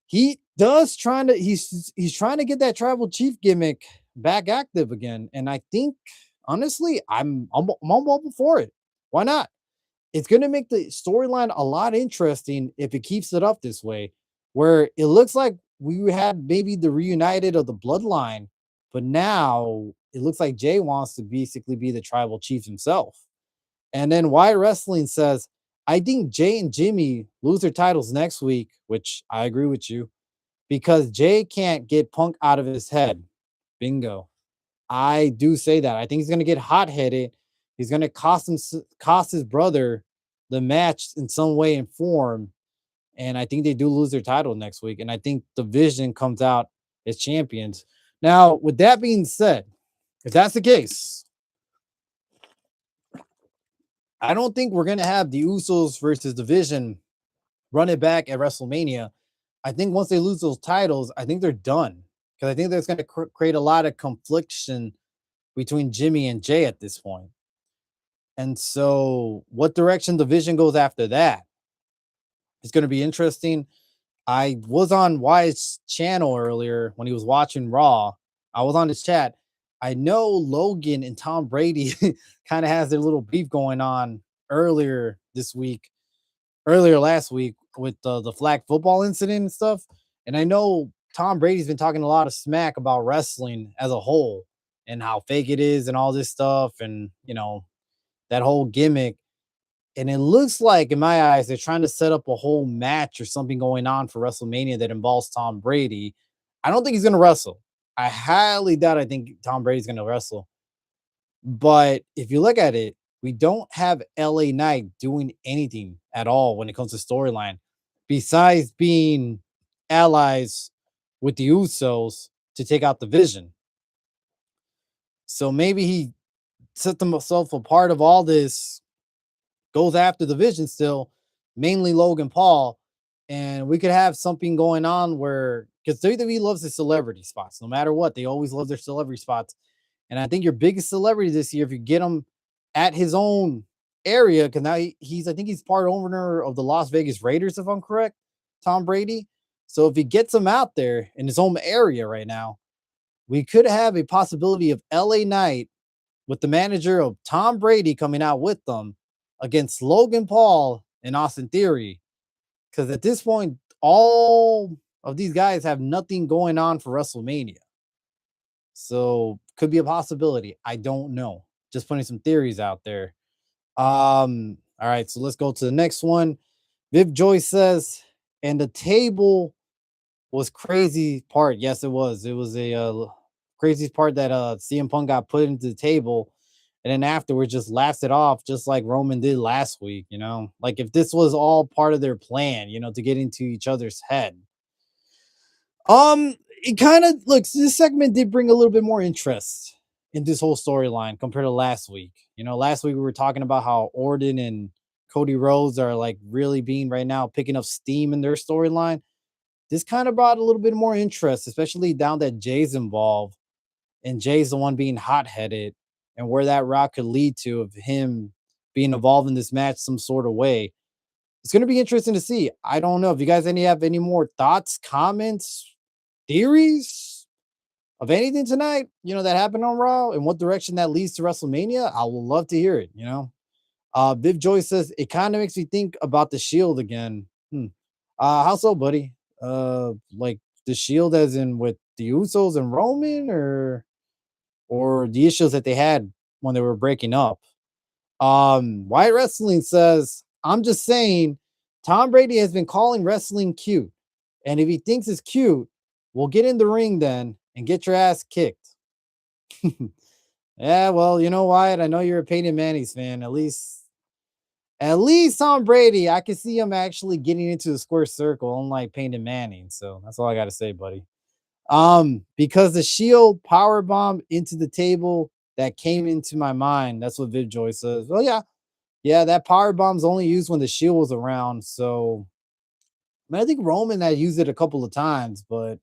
He does he's trying to get that Tribal Chief gimmick back active again. And I think honestly, I'm all for it. Why not? it's going to make the storyline a lot interesting if it keeps it up this way, where it looks like we had maybe the reunited of the bloodline, but now it looks like Jay wants to basically be the tribal chief himself. And then Wyatt Wrestling says, I think Jay and Jimmy lose their titles next week, which I agree with you, because Jay can't get Punk out of his head. Bingo. I do say that. I think he's going to get hot headed. He's going to cost his brother the match in some way and form. And I think they do lose their title next week. And I think the Vision comes out as champions. Now, with that being said, if that's the case, I don't think we're going to have the Usos versus the Vision run it back at WrestleMania. I think once they lose those titles, I think they're done because I think that's going to create a lot of confliction between Jimmy and Jay at this point. And so, what direction the Vision goes after that is going to be interesting. I was on Wyatt's channel earlier when he was watching Raw. I was on his chat. I know Logan and Tom Brady kind of has their little beef going on earlier this week, earlier last week with the flag football incident and stuff. And I know Tom Brady's been talking a lot of smack about wrestling as a whole and how fake it is and all this stuff. And, that whole gimmick. And it looks like, in my eyes, they're trying to set up a whole match or something going on for WrestleMania that involves Tom Brady. I don't think he's going to wrestle. I highly doubt I think Tom Brady's going to wrestle. But if you look at it, we don't have LA Knight doing anything at all when it comes to storyline, besides being allies with the Usos to take out the Vision. So maybe he set himself apart of all this, goes after the Vision still, mainly Logan Paul, and we could have something going on where, because WWE loves the celebrity spots, no matter what, they always love their celebrity spots. And I think your biggest celebrity this year, if you get him at his own area, because now I think he's part owner of the Las Vegas Raiders, if I'm correct, Tom Brady. So if he gets him out there in his own area right now, we could have a possibility of LA Knight with the manager of Tom Brady coming out with them against Logan Paul and Austin Theory. Because at this point, all of these guys have nothing going on for WrestleMania. So could be a possibility. I don't know. Just putting some theories out there. All right, so let's go to the next one. Viv Joyce says, and the table was crazy part. Yes, it was. It was a craziest part that CM Punk got put into the table, and then afterwards just laughs it off, just like Roman did last week. Like if this was all part of their plan, to get into each other's head. It kind of looks. This segment did bring a little bit more interest in this whole storyline compared to last week. Last week we were talking about how Orton and Cody Rhodes are like really being right now picking up steam in their storyline. This kind of brought a little bit more interest, especially down that Jay's involved and Jay's the one being hot headed, and where that route could lead to of him being involved in this match some sort of way. It's going to be interesting to see. I don't know if you guys have any more thoughts, comments, theories of anything tonight, that happened on Raw and what direction that leads to WrestleMania. I would love to hear it. Viv Joyce says it kind of makes me think about the Shield again. How so, buddy? Like the Shield as in with the Usos and Roman, or the issues that they had when they were breaking up. Wyatt Wrestling says, I'm just saying Tom Brady has been calling wrestling cute. And if he thinks it's cute, we'll get in the ring then and get your ass kicked. Yeah, well, Wyatt, I know you're a Peyton Manning's fan. At least Tom Brady, I can see him actually getting into the square circle, unlike Peyton Manning. So that's all I got to say, buddy. Because the Shield power bomb into the table, that came into my mind. That's what Viv Joyce says. Well, yeah, that power bomb's only used when the Shield was around. So I think Roman had used it a couple of times, but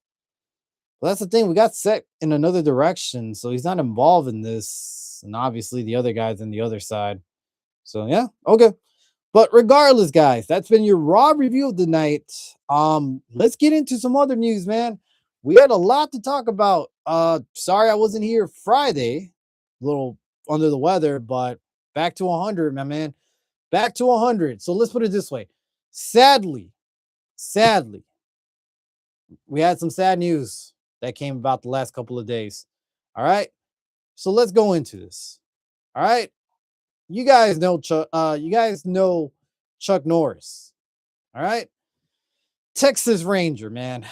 that's the thing. We got set in another direction, so he's not involved in this. And obviously, the other guys on the other side. So yeah, okay. But regardless, guys, that's been your Raw review of the night. Let's get into some other news, man. We had a lot to talk about. Sorry I wasn't here Friday. A little under the weather, but back to 100, my man. back to 100. So let's put it this way. Sadly, sadly, we had some sad news that came about the last couple of days. All right. So let's go into this. All right. You guys know Chuck Norris. All right. Texas Ranger, man.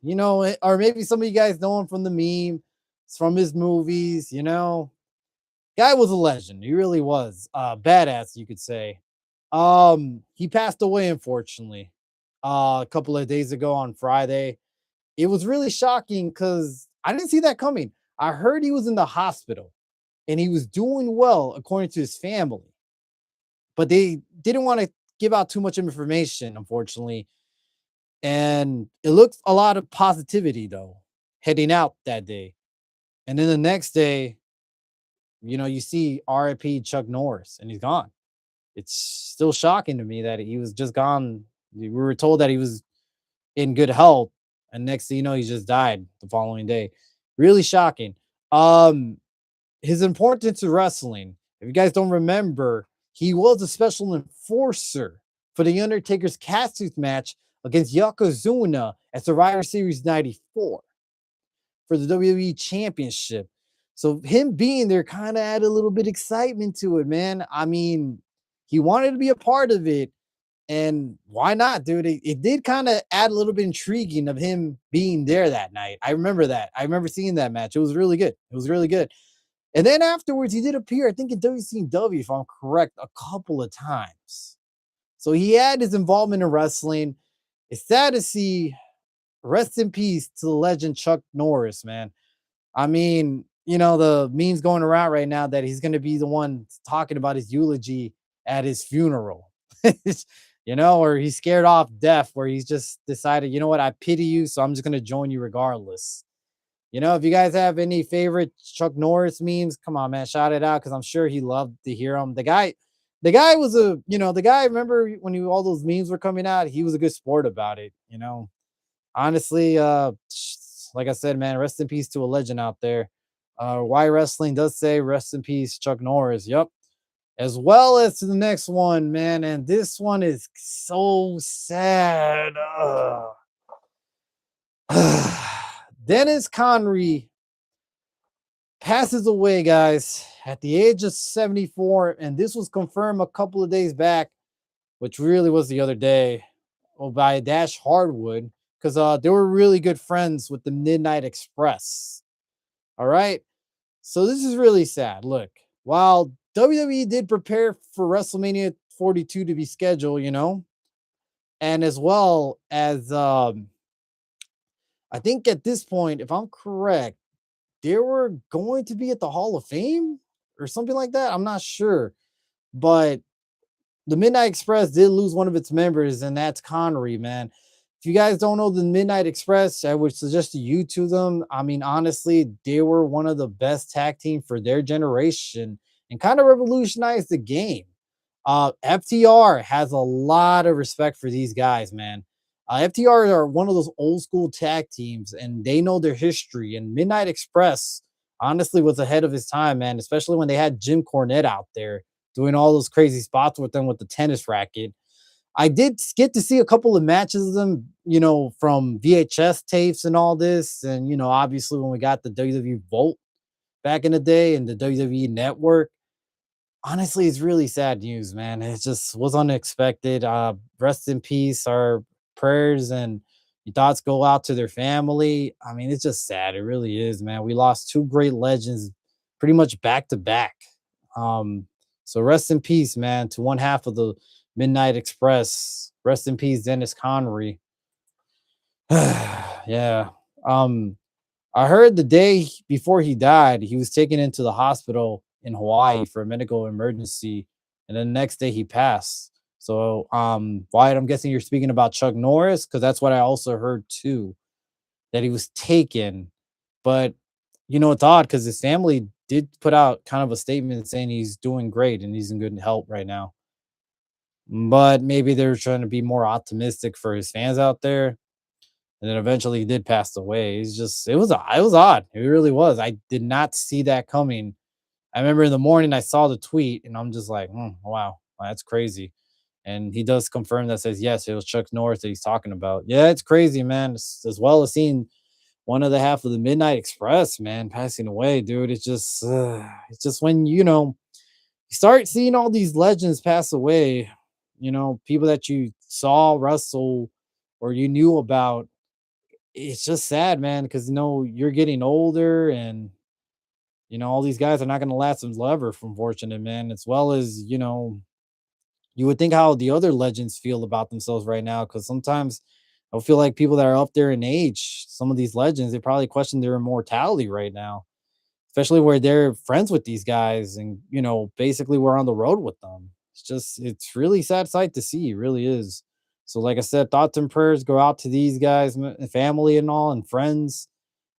Or maybe some of you guys know him from the meme, from his movies, Guy was a legend. He really was. Badass, you could say. He passed away, unfortunately, a couple of days ago on Friday. It was really shocking because I didn't see that coming. I heard he was in the hospital and he was doing well, according to his family, but they didn't want to give out too much information, unfortunately. And it looked a lot of positivity, though, heading out that day. And then the next day, you see RIP Chuck Norris and he's gone. It's still shocking to me that he was just gone. We were told that he was in good health, and next thing you know, he just died the following day. Really shocking. Um, his importance to wrestling. If you guys don't remember, he was a special enforcer for the Undertaker's casket match against Yokozuna at Survivor Series 94 for the WWE Championship. So him being there kind of added a little bit excitement to it, man. I mean, he wanted to be a part of it, and why not, dude? It did kind of add a little bit intriguing of him being there that night. I remember that. I remember seeing that match. It was really good. It was really good. And then afterwards, he did appear, I think, in WCW, if I'm correct, a couple of times. So he had his involvement in wrestling. It's sad to see. Rest in peace to the legend Chuck Norris, man. I mean, the memes going around right now that he's going to be the one talking about his eulogy at his funeral, or he's scared off death, where he's just decided, you know what, I pity you, so I'm just going to join you regardless. If you guys have any favorite Chuck Norris memes, come on, man, shout it out because I'm sure he loved to hear them. The guy was the guy. Remember when all those memes were coming out? He was a good sport about it. Honestly, like I said, man, rest in peace to a legend out there. Why Wrestling does say rest in peace, Chuck Norris. Yep. As well as to the next one, man. And this one is so sad. Dennis Connery passes away, guys, at the age of 74. And this was confirmed a couple of days back, which really was the other day, by Dash Hardwood, because they were really good friends with the Midnight Express. All right. So this is really sad. Look, while WWE did prepare for WrestleMania 42 to be scheduled, and as well as I think at this point, if I'm correct, they were going to be at the Hall of Fame or something like that. I'm not sure. But the Midnight Express did lose one of its members, and that's Connery, man. If you guys don't know the Midnight Express, I would suggest you to them. I mean, honestly, they were one of the best tag team for their generation and kind of revolutionized the game. FTR has a lot of respect for these guys, man. FTR are one of those old school tag teams, and they know their history. And Midnight Express, honestly, was ahead of his time, man, especially when they had Jim Cornette out there doing all those crazy spots with them with the tennis racket. I did get to see a couple of matches of them, from VHS tapes and all this. And, obviously when we got the WWE Vault back in the day and the WWE Network, honestly, it's really sad news, man. It just was unexpected. Rest in peace. Our prayers and your thoughts go out to their family. I mean, it's just sad. It really is, man. We lost two great legends pretty much back to back. So rest in peace, man, to one half of the Midnight Express. Rest in peace, Dennis Connery. Yeah. I heard the day before he died, he was taken into the hospital in Hawaii for a medical emergency, and then the next day he passed. So, Wyatt, I'm guessing you're speaking about Chuck Norris, because that's what I also heard too, that he was taken. But it's odd because his family did put out kind of a statement saying he's doing great and he's in good health right now. But maybe they're trying to be more optimistic for his fans out there. And then eventually he did pass away. It was odd. It really was. I did not see that coming. I remember in the morning I saw the tweet and I'm just like, wow. Wow, that's crazy. And he does confirm that, says yes, it was Chuck Norris that he's talking about. Yeah, it's crazy, man. As well as seeing one of the half of the Midnight Express, man, passing away, dude. It's just when you start seeing all these legends pass away, people that you saw wrestle or you knew about. It's just sad, man, because you're getting older, and all these guys are not going to last forever, unfortunate, man. As well as you would think how the other legends feel about themselves right now, because sometimes I feel like people that are up there in age, some of these legends, they probably question their immortality right now, especially where they're friends with these guys and basically we're on the road with them. It's really sad sight to see, it really is. So like I said, thoughts and prayers go out to these guys, family and all, and friends,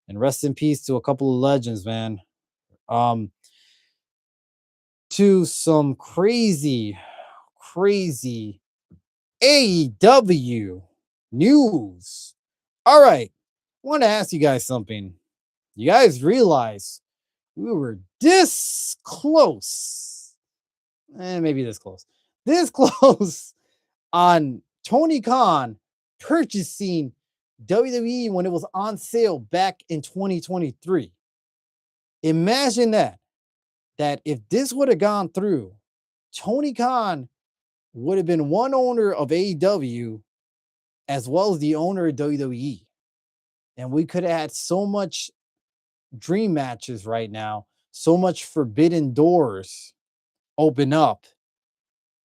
and rest in peace to a couple of legends, man. um to some crazy AEW news. All right. I want to ask you guys something. You guys realize we were this close, maybe this close, this close on Tony Khan purchasing WWE when it was on sale back in 2023. Imagine that if this would have gone through, Tony Khan would have been one owner of AEW as well as the owner of WWE. And we could have had so much dream matches right now, so much forbidden doors open up.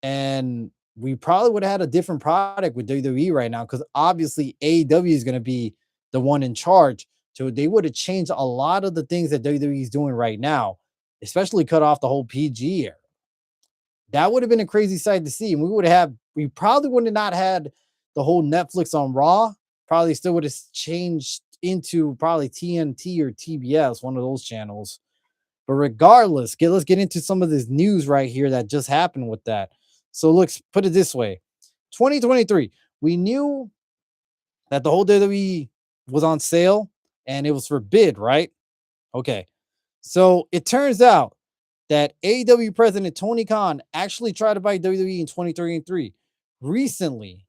And we probably would have had a different product with WWE right now, because obviously AEW is going to be the one in charge. So they would have changed a lot of the things that WWE is doing right now, especially cut off the whole PG era. That would have been a crazy sight to see. And we probably would have not had the whole Netflix on Raw. Probably still would have changed into probably TNT or TBS, one of those channels. But regardless, let's get into some of this news right here that just happened with that. So let's put it this way: 2023, we knew that the whole WWE was on sale and it was for bid, right? Okay. So it turns out that AEW president Tony Khan actually tried to buy WWE in 2023. Recently,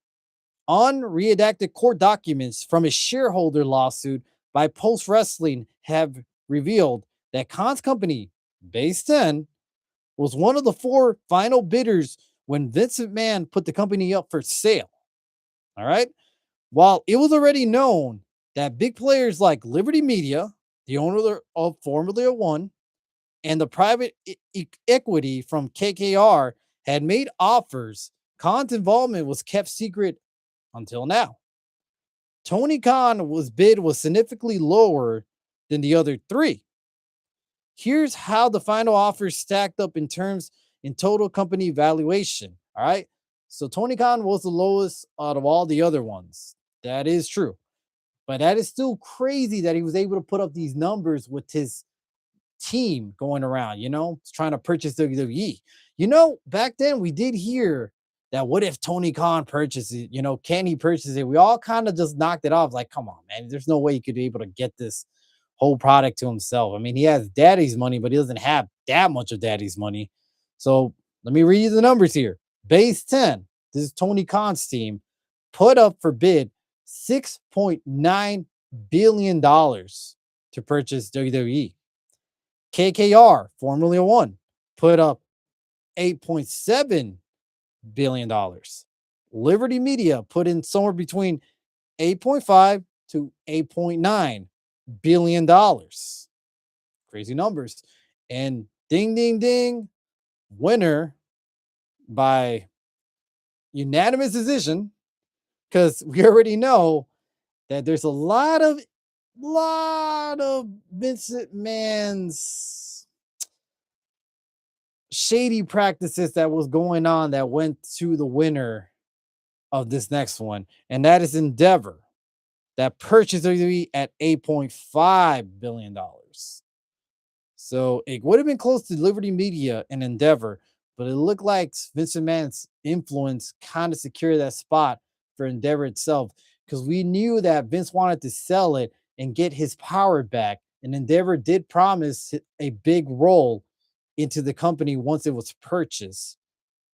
unredacted court documents from a shareholder lawsuit by Post Wrestling have revealed that Khan's company, Base 10, was one of the four final bidders when Vince McMahon put the company up for sale. All right. While it was already known that big players like Liberty Media, the owner of Formula One, and the private equity from KKR had made offers, Khan's involvement was kept secret until now. Tony Khan was bid was significantly lower than the other three. Here's how the final offers stacked up in total company valuation. All right. So Tony Khan was the lowest out of all the other ones. That is true. But that is still crazy that he was able to put up these numbers with his team going around, trying to purchase WWE. Back then we did hear that what if Tony Khan purchases it? Can he purchase it? We all kind of just knocked it off like, come on, man. There's no way he could be able to get this whole product to himself. I mean, he has daddy's money, but he doesn't have that much of daddy's money. So let me read you the numbers here. Base 10, this is Tony Khan's team, put up for bid $6.9 billion to purchase WWE. KKR, Formula One, put up $8.7 billion. Liberty Media put in somewhere between 8.5 to 8.9 billion dollars. Crazy numbers. And ding ding ding, winner by unanimous decision, because we already know that there's a lot of Vincent Mann's shady practices that was going on that went to the winner of this next one, and that is Endeavor, that purchased WWE at $8.5 billion. So it would have been close to Liberty Media and Endeavor, but it looked like Vince McMahon's influence kind of secured that spot for Endeavor itself, because we knew that Vince wanted to sell it and get his power back. And Endeavor did promise a big role into the company once it was purchased.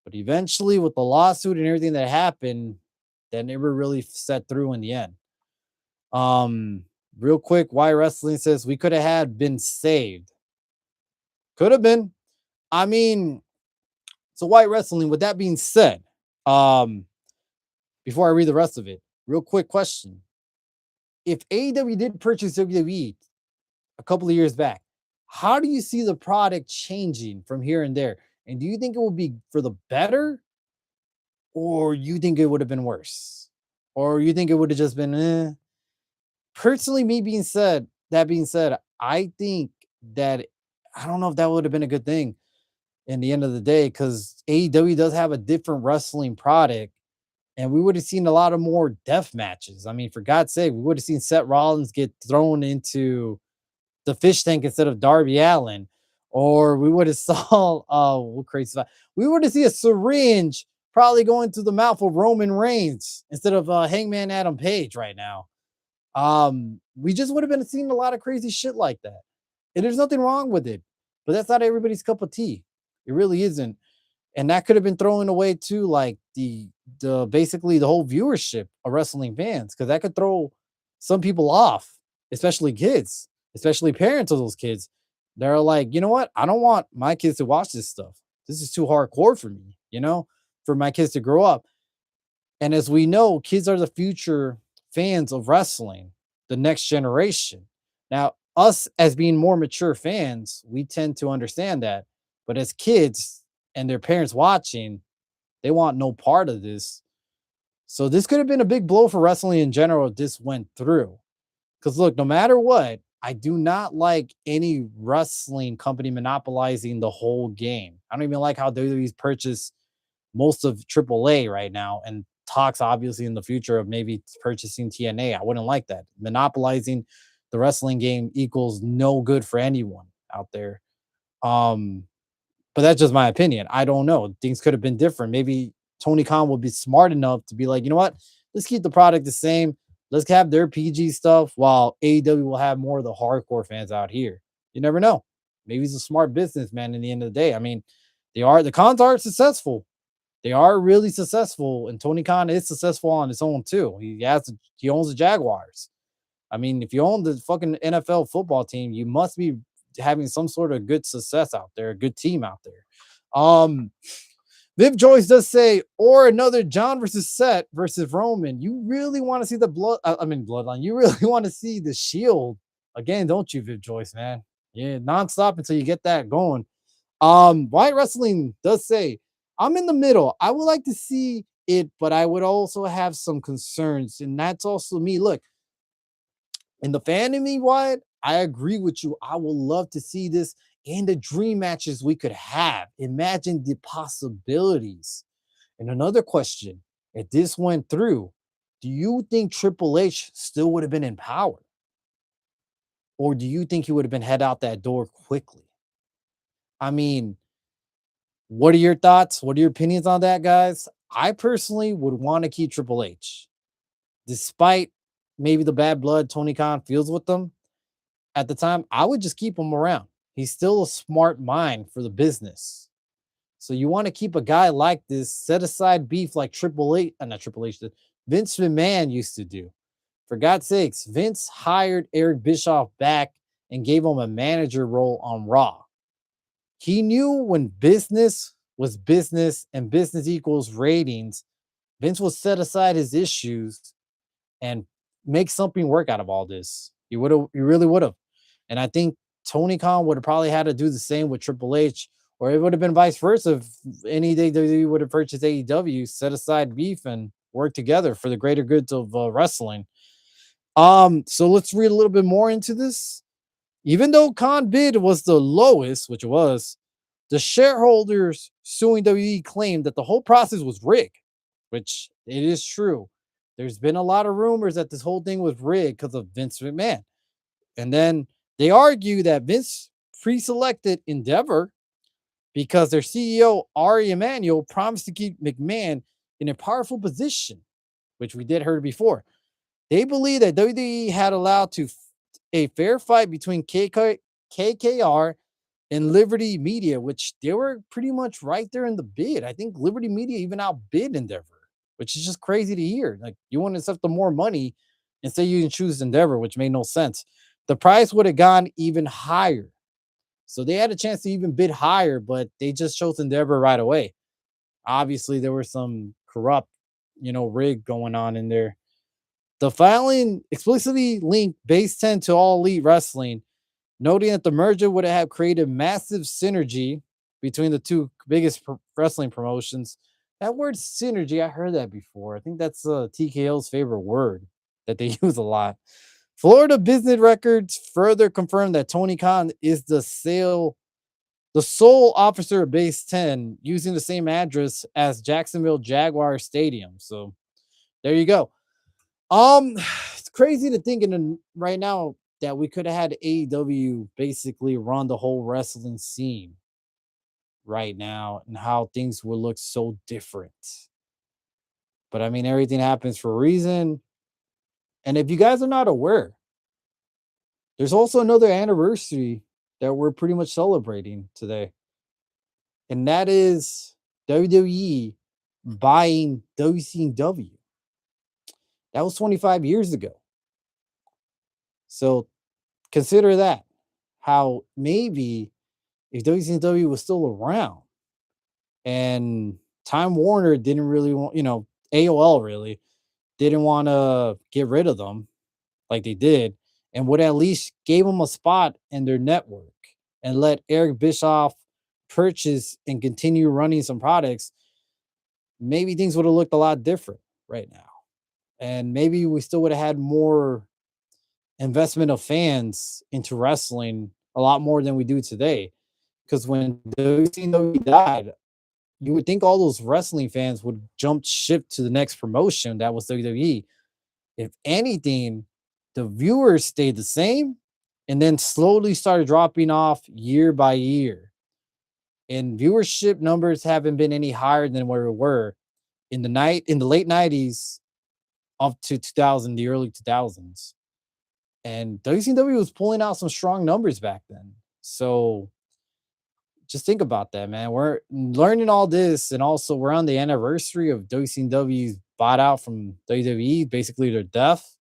But eventually, with the lawsuit and everything that happened, that never really set through in the end. Um, Real quick, why wrestling says we could have had been saved. Could have been. I mean, so why wrestling? With that being said, um, before I read the rest of it, real quick question: if AEW did purchase WWE a couple of years back, how do you see the product changing from here and there? And do you think it will be for the better, or you think it would have been worse, or you think it would have just been? Personally, me being said, that being said, I think that I don't know if that would have been a good thing in the end of the day because AEW does have a different wrestling product, and we would have seen a lot of more death matches. I mean, for God's sake, we would have seen Seth Rollins get thrown into the fish tank instead of Darby Allen, or we would have saw what crazy stuff. We would have seen a syringe probably going to the mouth of Roman Reigns instead of Hangman Adam Page right now. We just would have been seeing a lot of crazy shit like that. And there's nothing wrong with it, but that's not everybody's cup of tea. It really isn't. And that could have been thrown away too, like the basically the whole viewership of wrestling fans, because that could throw some people off, especially kids, especially parents of those kids. They're like, you know what? I don't want my kids to watch this stuff. This is too hardcore for me, for my kids to grow up. And as we know, kids are the future fans of wrestling, the next generation. Now, us as being more mature fans, we tend to understand that. But as kids and their parents watching, they want no part of this. So this could have been a big blow for wrestling in general if this went through. Because look, no matter what, I do not like any wrestling company monopolizing the whole game. I don't even like how WWE's purchased most of AAA right now and talks obviously in the future of maybe purchasing TNA. I wouldn't like that. Monopolizing the wrestling game equals no good for anyone out there. Um, but that's just my opinion. I don't know. Things could have been different. Maybe Tony Khan would be smart enough to be like, you know what? Let's keep the product the same. Let's have their PG stuff while AEW will have more of the hardcore fans out here. You never know. Maybe he's a smart businessman in the end of the day. I mean, the cons are successful. They are really successful, and Tony Khan is successful on his own too. He owns the Jaguars. I mean, if you own the fucking NFL football team, you must be having some sort of good success out there, a good team out there. Um, Viv Joyce does say, or another John versus Seth versus Roman. You really want to see the bloodline. You really want to see the Shield again, don't you, Viv Joyce, man? Yeah, nonstop until you get that going. White Wrestling does say, I'm in the middle. I would like to see it, but I would also have some concerns. And that's also me. Look, in the fan in me, Wyatt, I agree with you. I would love to see this in the dream matches we could have. Imagine the possibilities. And another question, if this went through, do you think Triple H still would have been in power? Or do you think he would have been head out that door quickly? I mean, what are your thoughts? What are your opinions on that, guys? I personally would want to keep Triple H, despite maybe the bad blood Tony Khan feels with them at the time. I would just keep him around. He's still a smart mind for the business. So you want to keep a guy like this, set aside beef like Triple H, not Triple H, Vince McMahon used to do. For God's sakes, Vince hired Eric Bischoff back and gave him a manager role on Raw. He knew when business was business and business equals ratings, Vince will set aside his issues and make something work out of all this. He really would have. And I think Tony Khan would have probably had to do the same with Triple H, or it would have been vice versa if any day WWE would have purchased AEW, set aside beef and work together for the greater goods of wrestling. So let's read a little bit more into this. Even though Khan bid was the lowest, which it was, the shareholders suing WWE claimed that the whole process was rigged, which it is true. There's been a lot of rumors that this whole thing was rigged because of Vince McMahon. And then they argue that Vince pre-selected Endeavor because their CEO, Ari Emanuel, promised to keep McMahon in a powerful position, which we did heard before. They believe that WWE had allowed a fair fight between KKR and Liberty Media, which they were pretty much right there in the bid. I think Liberty Media even outbid Endeavor, which is just crazy to hear. Like you want to accept the more money and say you can choose Endeavor, which made no sense. The price would have gone even higher. So they had a chance to even bid higher, but they just chose Endeavor right away. Obviously, there was some corrupt, rig going on in there. The filing explicitly linked Base 10 to All Elite Wrestling, noting that the merger would have created massive synergy between the two biggest wrestling promotions. That word synergy, I heard that before. I think that's TKO's favorite word that they use a lot. Florida business records further confirm that Tony Khan is the sole officer of Base 10, using the same address as Jacksonville Jaguar Stadium. So there you go. It's crazy to think right now that we could have had AEW basically run the whole wrestling scene right now and how things would look so different. But I mean, everything happens for a reason. And if you guys are not aware, there's also another anniversary that we're pretty much celebrating today. And that is WWE buying WCW. That was 25 years ago. So consider that. How maybe if WCW was still around and Time Warner didn't really want, AOL really didn't want to get rid of them like they did, and would at least gave them a spot in their network and let Eric Bischoff purchase and continue running some products, maybe things would have looked a lot different right now. And maybe we still would have had more investment of fans into wrestling, a lot more than we do today. Because when WCW died, you would think all those wrestling fans would jump ship to the next promotion that was WWE. If anything, the viewers stayed the same and then slowly started dropping off year by year. And viewership numbers haven't been any higher than where we were in the late 90s up to 2000, the early 2000s. And WCW was pulling out some strong numbers back then. So just think about that, man. We're learning all this, and also we're on the anniversary of WCW's bought out from WWE, basically their death.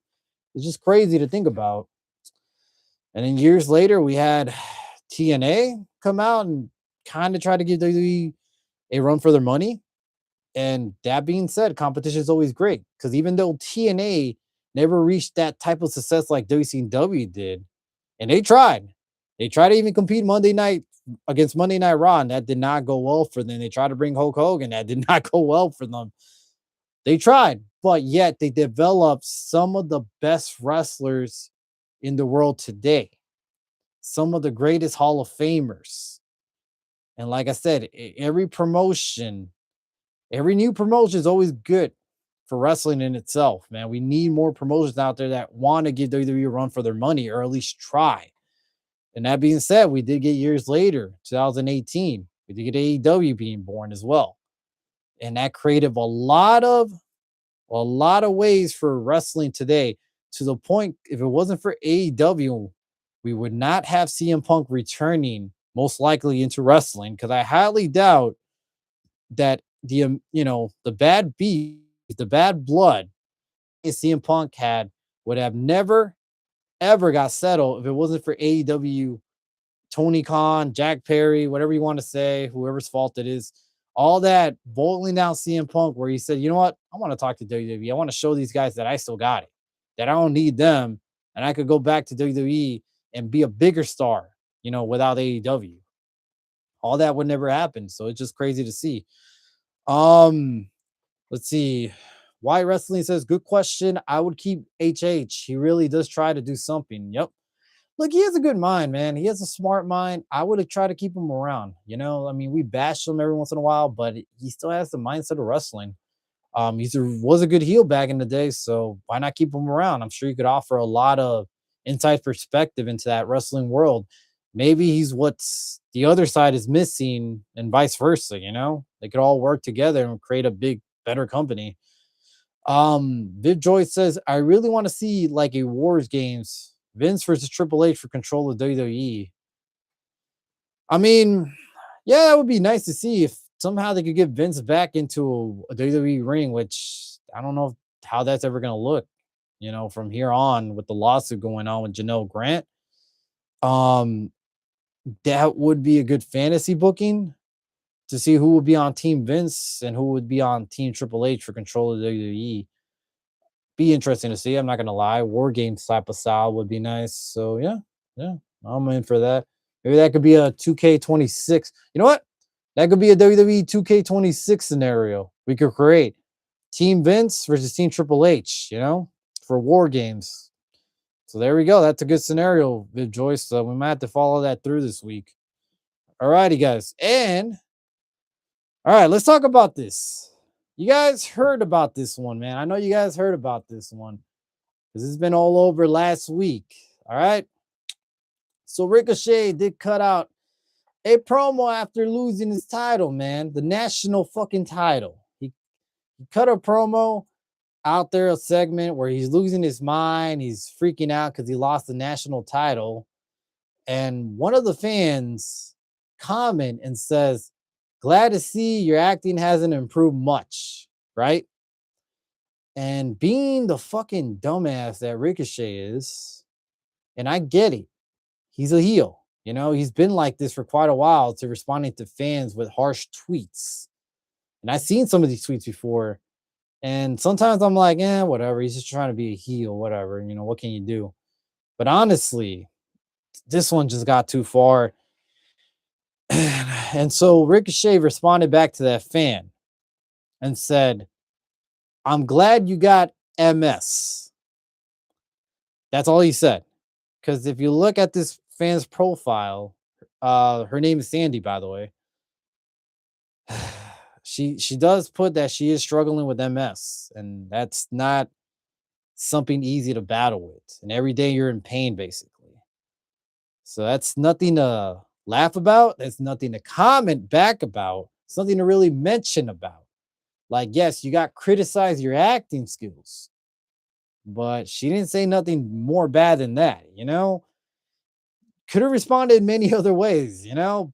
It's just crazy to think about. And then years later, we had TNA come out and kind of try to give WWE a run for their money. And that being said, competition is always great because even though TNA never reached that type of success like WCW did, and they tried to even compete Monday night against Monday Night Raw, and that did not go well for them. They tried to bring Hulk Hogan, that did not go well for them. They tried, but yet they developed some of the best wrestlers in the world today, some of the greatest Hall of Famers. And like I said, every promotion, every new promotion is always good for wrestling in itself, man. We need more promotions out there that want to give WWE a run for their money, or at least try. And that being said, we did get years later, 2018, we did get AEW being born as well. And that created a lot of ways for wrestling today, to the point if it wasn't for AEW, we would not have CM Punk returning most likely into wrestling, because I highly doubt that the bad beef, the bad blood CM Punk had would have never ever got settled if it wasn't for AEW, Tony Khan, Jack Perry, whatever you want to say, whoever's fault it is, all that boiling down CM Punk, where he said, you know what, I want to talk to WWE. I want to show these guys that I still got it, that I don't need them, and I could go back to WWE and be a bigger star, without AEW. All that would never happen. So it's just crazy to see. Um, let's see. Why Wrestling says, good question. I would keep HH. He really does try to do something. Yep. Look, he has a good mind, man. He has a smart mind. I would have tried to keep him around. I mean, we bash him every once in a while, but he still has the mindset of wrestling. Was a good heel back in the day, so why not keep him around? I'm sure he could offer a lot of inside perspective into that wrestling world. Maybe he's what's the other side is missing, and vice versa. They could all work together and create a big, better company. Viv Joy says, I really want to see like a Wars games, Vince versus Triple H for control of WWE. I mean, yeah, that would be nice to see if somehow they could get Vince back into a WWE ring, which I don't know how that's ever going to look, from here on with the lawsuit going on with Janelle Grant. Um, that would be a good fantasy booking to see who would be on Team Vince and who would be on Team Triple H for control of WWE. Be interesting to see. I'm not gonna lie. War Games type of style would be nice. So yeah, yeah, I'm in for that. Maybe that could be a 2K26. You know what? That could be a WWE 2K26 scenario we could create. Team Vince versus Team Triple H, for War Games. So there we go. That's a good scenario, Vid Joyce. So we might have to follow that through this week. All righty, guys. And all right, let's talk about this. You guys heard about this one, man. I know you guys heard about this one because it's been all over last week. All right. So Ricochet did cut out a promo after losing his title, man. The national fucking title. He cut a promo out there, a segment where he's losing his mind. He's freaking out because he lost the national title. And one of the fans comment and says, glad to see your acting hasn't improved much, right? And being the fucking dumbass that Ricochet is, and I get it, he's a heel. He's been like this for quite a while to responding to fans with harsh tweets. And I've seen some of these tweets before. And sometimes I'm like, whatever. He's just trying to be a heel, whatever. What can you do? But honestly, this one just got too far. And so Ricochet responded back to that fan and said, I'm glad you got MS. That's all he said. Because if you look at this fan's profile, her name is Sandy, by the way. She does put that she is struggling with MS, and that's not something easy to battle with. And every day you're in pain, basically. So that's nothing to laugh about. That's nothing to comment back about. It's nothing to really mention about. Like, yes, you got criticized your acting skills, but she didn't say nothing more bad than that, Could have responded many other ways,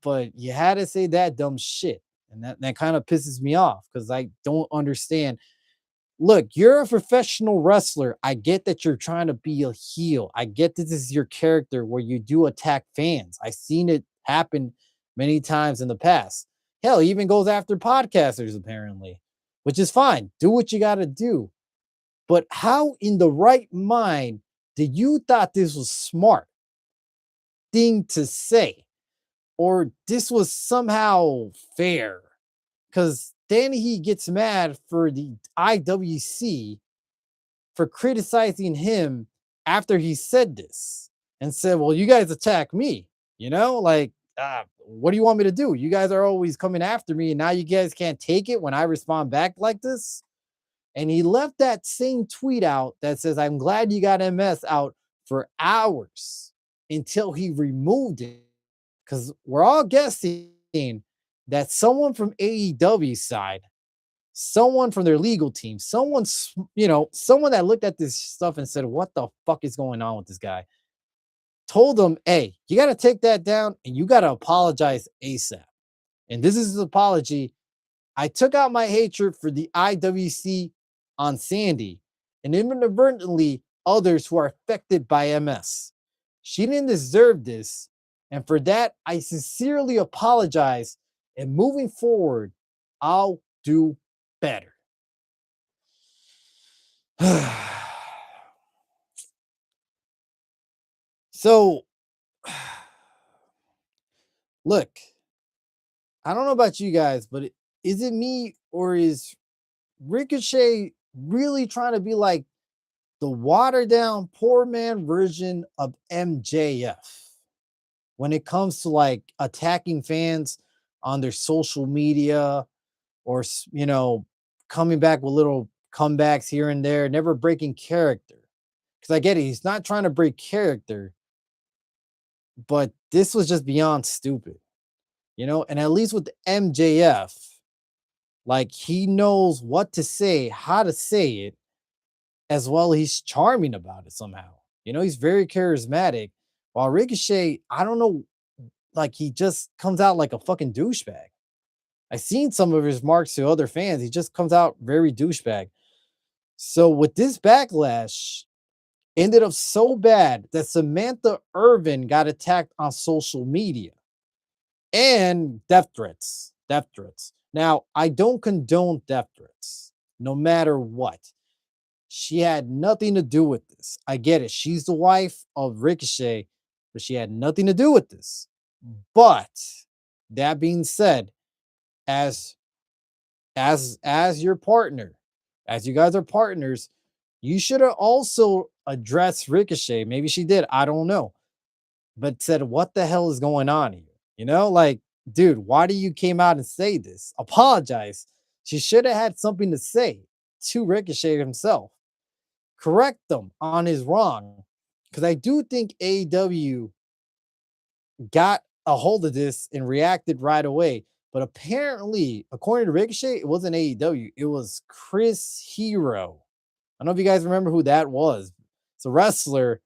but you had to say that dumb shit. And that kind of pisses me off because I don't understand. Look, you're a professional wrestler. I get that you're trying to be a heel. I get that this is your character where you do attack fans. I've seen it happen many times in the past. Hell, he even goes after podcasters, apparently, which is fine. Do what you got to do. But how in the right mind did you thought this was smart thing to say? Or this was somehow fair? Because then he gets mad for the IWC for criticizing him after he said this and said, well, you guys attack me, like, what do you want me to do? You guys are always coming after me, and now you guys can't take it when I respond back like this. And he left that same tweet out that says, I'm glad you got MS out for hours until he removed it. Because we're all guessing that someone from AEW side, someone from their legal team, someone that looked at this stuff and said, what the fuck is going on with this guy? Told them, hey, you got to take that down and you got to apologize ASAP. And this is his apology. I took out my hatred for the IWC on Sandy and inadvertently others who are affected by MS. She didn't deserve this. And for that, I sincerely apologize. And moving forward, I'll do better. So, look, I don't know about you guys, but is it me or is Ricochet really trying to be like the watered down poor man version of MJF when it comes to like attacking fans on their social media or, coming back with little comebacks here and there, never breaking character? Because I get it, he's not trying to break character, but this was just beyond stupid, And at least with MJF, like he knows what to say, how to say it, as well. He's charming about it somehow. He's very charismatic. While Ricochet, I don't know like he just comes out like a fucking douchebag. I've seen some of his marks to other fans. He just comes out very douchebag. So with this backlash, ended up so bad that Samantha Irvin got attacked on social media and death threats. Death threats. Now, I don't condone death threats, no matter what. She had nothing to do with this. I get it. She's the wife of Ricochet, but she had nothing to do with this. But that being said, as as your partner, as you guys are partners, you should have also addressed Ricochet. Maybe she did. I don't know. But said, what the hell is going on here? You know, like, dude, why do you came out and say this? Apologize. She should have had something to say to Ricochet himself. Correct them on his wrong. Because I do think AEW got a hold of this and reacted right away. But apparently, according to Ricochet, it wasn't AEW, it was Chris Hero. I don't know if you guys remember who that was. It's a wrestler.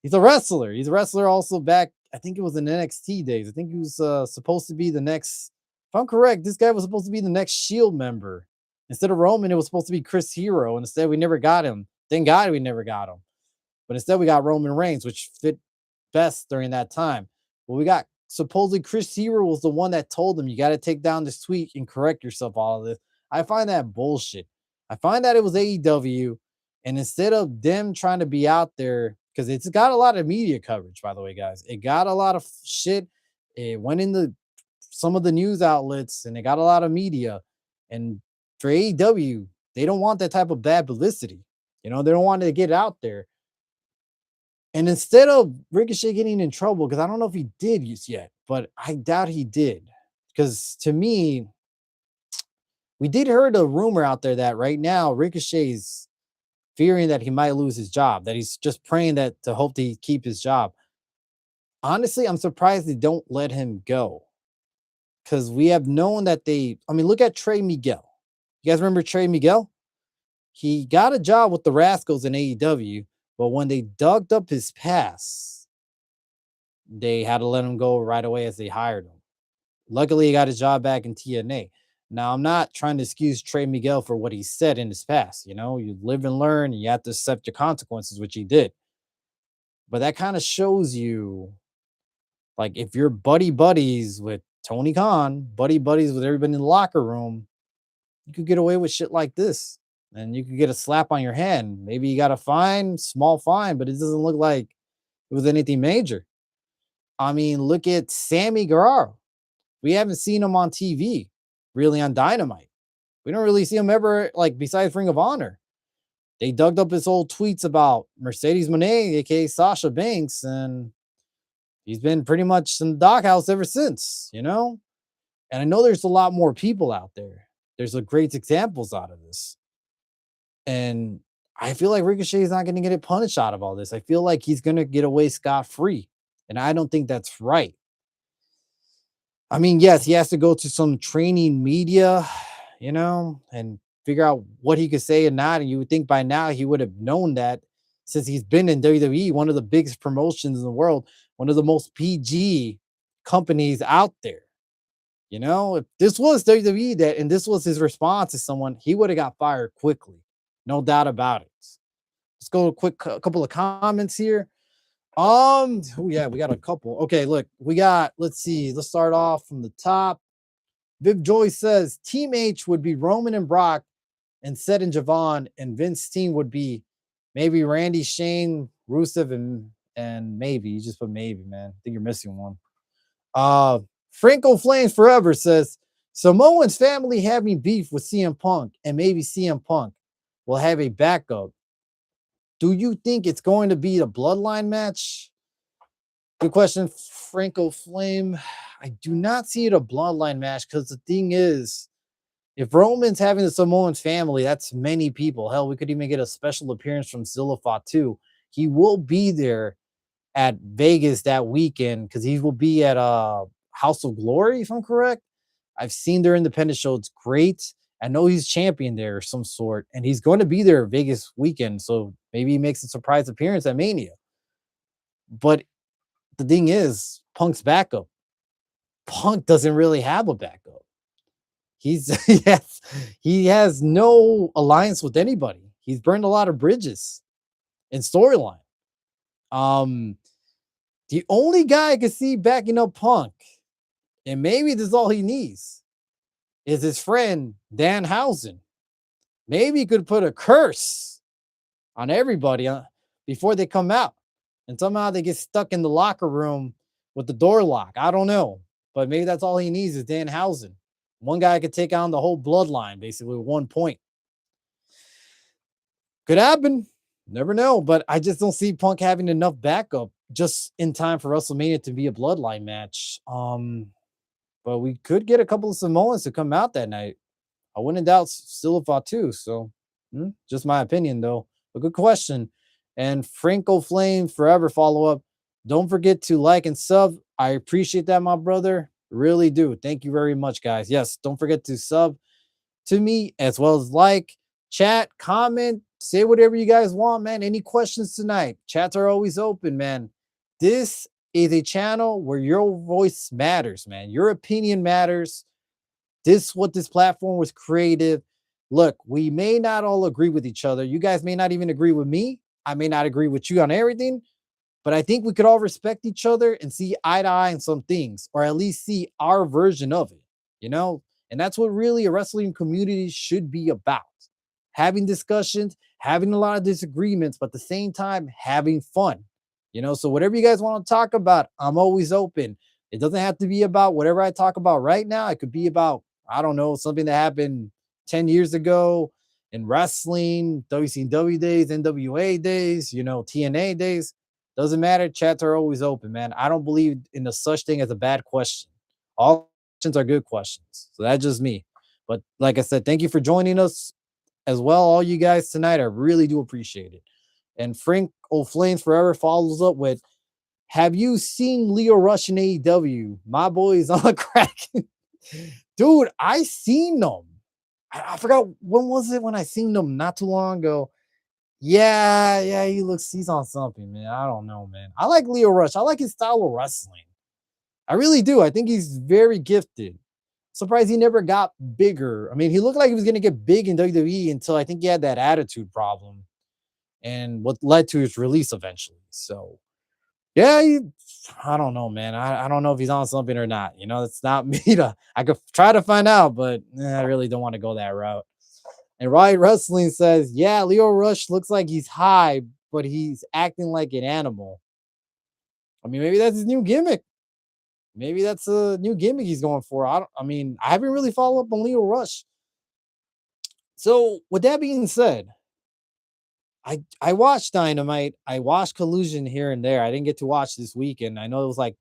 He's a wrestler. He's a wrestler also back. I think it was in NXT days. I think he was supposed to be the next. If I'm correct, this guy was supposed to be the next Shield member. Instead of Roman, it was supposed to be Chris Hero. And instead, we never got him. Thank God we never got him. But instead, we got Roman Reigns, which fit best during that time. But we got supposedly Chris Hero was the one that told him you got to take down this tweet and correct yourself. All of this. I find that bullshit. I find that it was AEW. And instead of them trying to be out there, because it's got a lot of media coverage, by the way, guys. It got a lot of shit. It went into some of the news outlets and it got a lot of media. And for AEW, they don't want that type of bad publicity. You know, they don't want to get out there. And instead of Ricochet getting in trouble, because I don't know if he did yet, but I doubt he did. Because to me, we did hear the rumor out there that right now Ricochet's fearing that he might lose his job, that he's just praying that to hope to keep his job. Honestly, I'm surprised they don't let him go because we have known that I mean, look at Trey Miguel. You guys remember Trey Miguel? He got a job with the Rascals in AEW, but when they dug up his past, they had to let him go right away as they hired him. Luckily, he got his job back in TNA. Now, I'm not trying to excuse Trey Miguel for what he said in his past. You know, you live and learn, and you have to accept your consequences, which he did. But that kind of shows you, like, if you're buddies with Tony Khan, buddies with everybody in the locker room, you could get away with shit like this. And you could get a slap on your hand. Maybe you got a fine, small fine, but it doesn't look like it was anything major. I mean, look at Sammy Guevara. We haven't seen him on TV, really on Dynamite. We don't really see him ever, like, besides Ring of Honor. They dug up his old tweets about Mercedes Moné, aka Sasha Banks, and he's been pretty much in the doghouse ever since, you know? And I know there's a lot more people out there. There's a great examples out of this. And I feel like Ricochet is not going to get it punished out of all this. I feel like he's going to get away scot-free. And I don't think that's right. I mean, yes, he has to go to some training media, you know, and figure out what he could say and not. And you would think by now he would have known that since he's been in WWE, one of the biggest promotions in the world, one of the most PG companies out there. You know, if this was WWE that and this was his response to someone, he would have got fired quickly. No doubt about it. Let's go a couple of comments here. Oh yeah, we got a couple. Okay, look, let's see, let's start off from the top. Viv Joy says Team H would be Roman and Brock and Seth and Javon, and Vince's team would be maybe Randy, Shane, Rusev, and maybe. You just put maybe, man. I think you're missing one. Franco Flames Forever says Samoan's family having beef with CM Punk, and maybe CM Punk will have a backup. Do you think it's going to be a bloodline match? Good question, Franco Flame. I do not see it a bloodline match because the thing is, if Roman's having the Samoan family, that's many people. Hell, we could even get a special appearance from Zillafat too. He will be there at Vegas that weekend because he will be at House of Glory, if I'm correct. I've seen their independent show. It's great. I know he's champion there of some sort, and he's going to be there Vegas weekend. So maybe he makes a surprise appearance at Mania. But the thing is, Punk's backup. Punk doesn't really have a backup. He's yes, he has no alliance with anybody. He's burned a lot of bridges in storyline. Um, the only guy I can see backing up Punk, and maybe this is all he needs, is his friend Danhausen. Maybe he could put a curse on everybody before they come out, and somehow they get stuck in the locker room with the door lock. I don't know, but maybe that's all he needs is Danhausen. One guy could take on the whole bloodline basically with 1 point. Could happen. Never know. But I just don't see Punk having enough backup just in time for WrestleMania to be a bloodline match. But we could get a couple of Samoans to come out that night. I wouldn't doubt still thought too. So just my opinion though. A good question. And Franco Flame forever follow up. Don't forget to like and sub. I appreciate that, my brother. Really do. Thank you very much, guys. Yes, don't forget to sub to me as well as like, chat, comment, say whatever you guys want, man. Any questions tonight? Chats are always open, man. This is a channel where your voice matters, man. Your opinion matters. What this platform was created. Look, we may not all agree with each other. You guys may not even agree with me. I may not agree with you on everything, but I think we could all respect each other and see eye to eye on some things, or at least see our version of it, you know? And that's what really a wrestling community should be about. Having discussions, having a lot of disagreements, but at the same time, having fun. You know, so whatever you guys want to talk about, I'm always open. It doesn't have to be about whatever I talk about right now. It could be about, I don't know, something that happened 10 years ago in wrestling, WCW days, NWA days, you know, TNA days. Doesn't matter. Chats are always open, man. I don't believe in the such thing as a bad question. All questions are good questions. So that's just me. But like I said, thank you for joining us as well, all you guys tonight. I really do appreciate it. And Frank O'Flames Forever follows up with, have you seen Leo Rush in AEW? My boy is on the crack. Dude, I seen them. I forgot when was it when I seen them not too long ago. Yeah, he's on something, man. I don't know, man. I like Leo Rush. I like his style of wrestling. I really do. I think he's very gifted. Surprised he never got bigger. I mean, he looked like he was going to get big in WWE until I think he had that attitude problem and what led to his release eventually. So, yeah, I don't know, man. I don't know if he's on something or not. You know, it's not me to, I could try to find out, but I really don't want to go that route. And Riot Wrestling says, yeah, Leo Rush looks like he's high, but he's acting like an animal. I mean, maybe that's his new gimmick. Maybe that's a new gimmick he's going for. I mean, I haven't really followed up on Leo Rush. So, with that being said, I watched Dynamite. I watched Collusion here and there. I didn't get to watch this weekend. I know it was like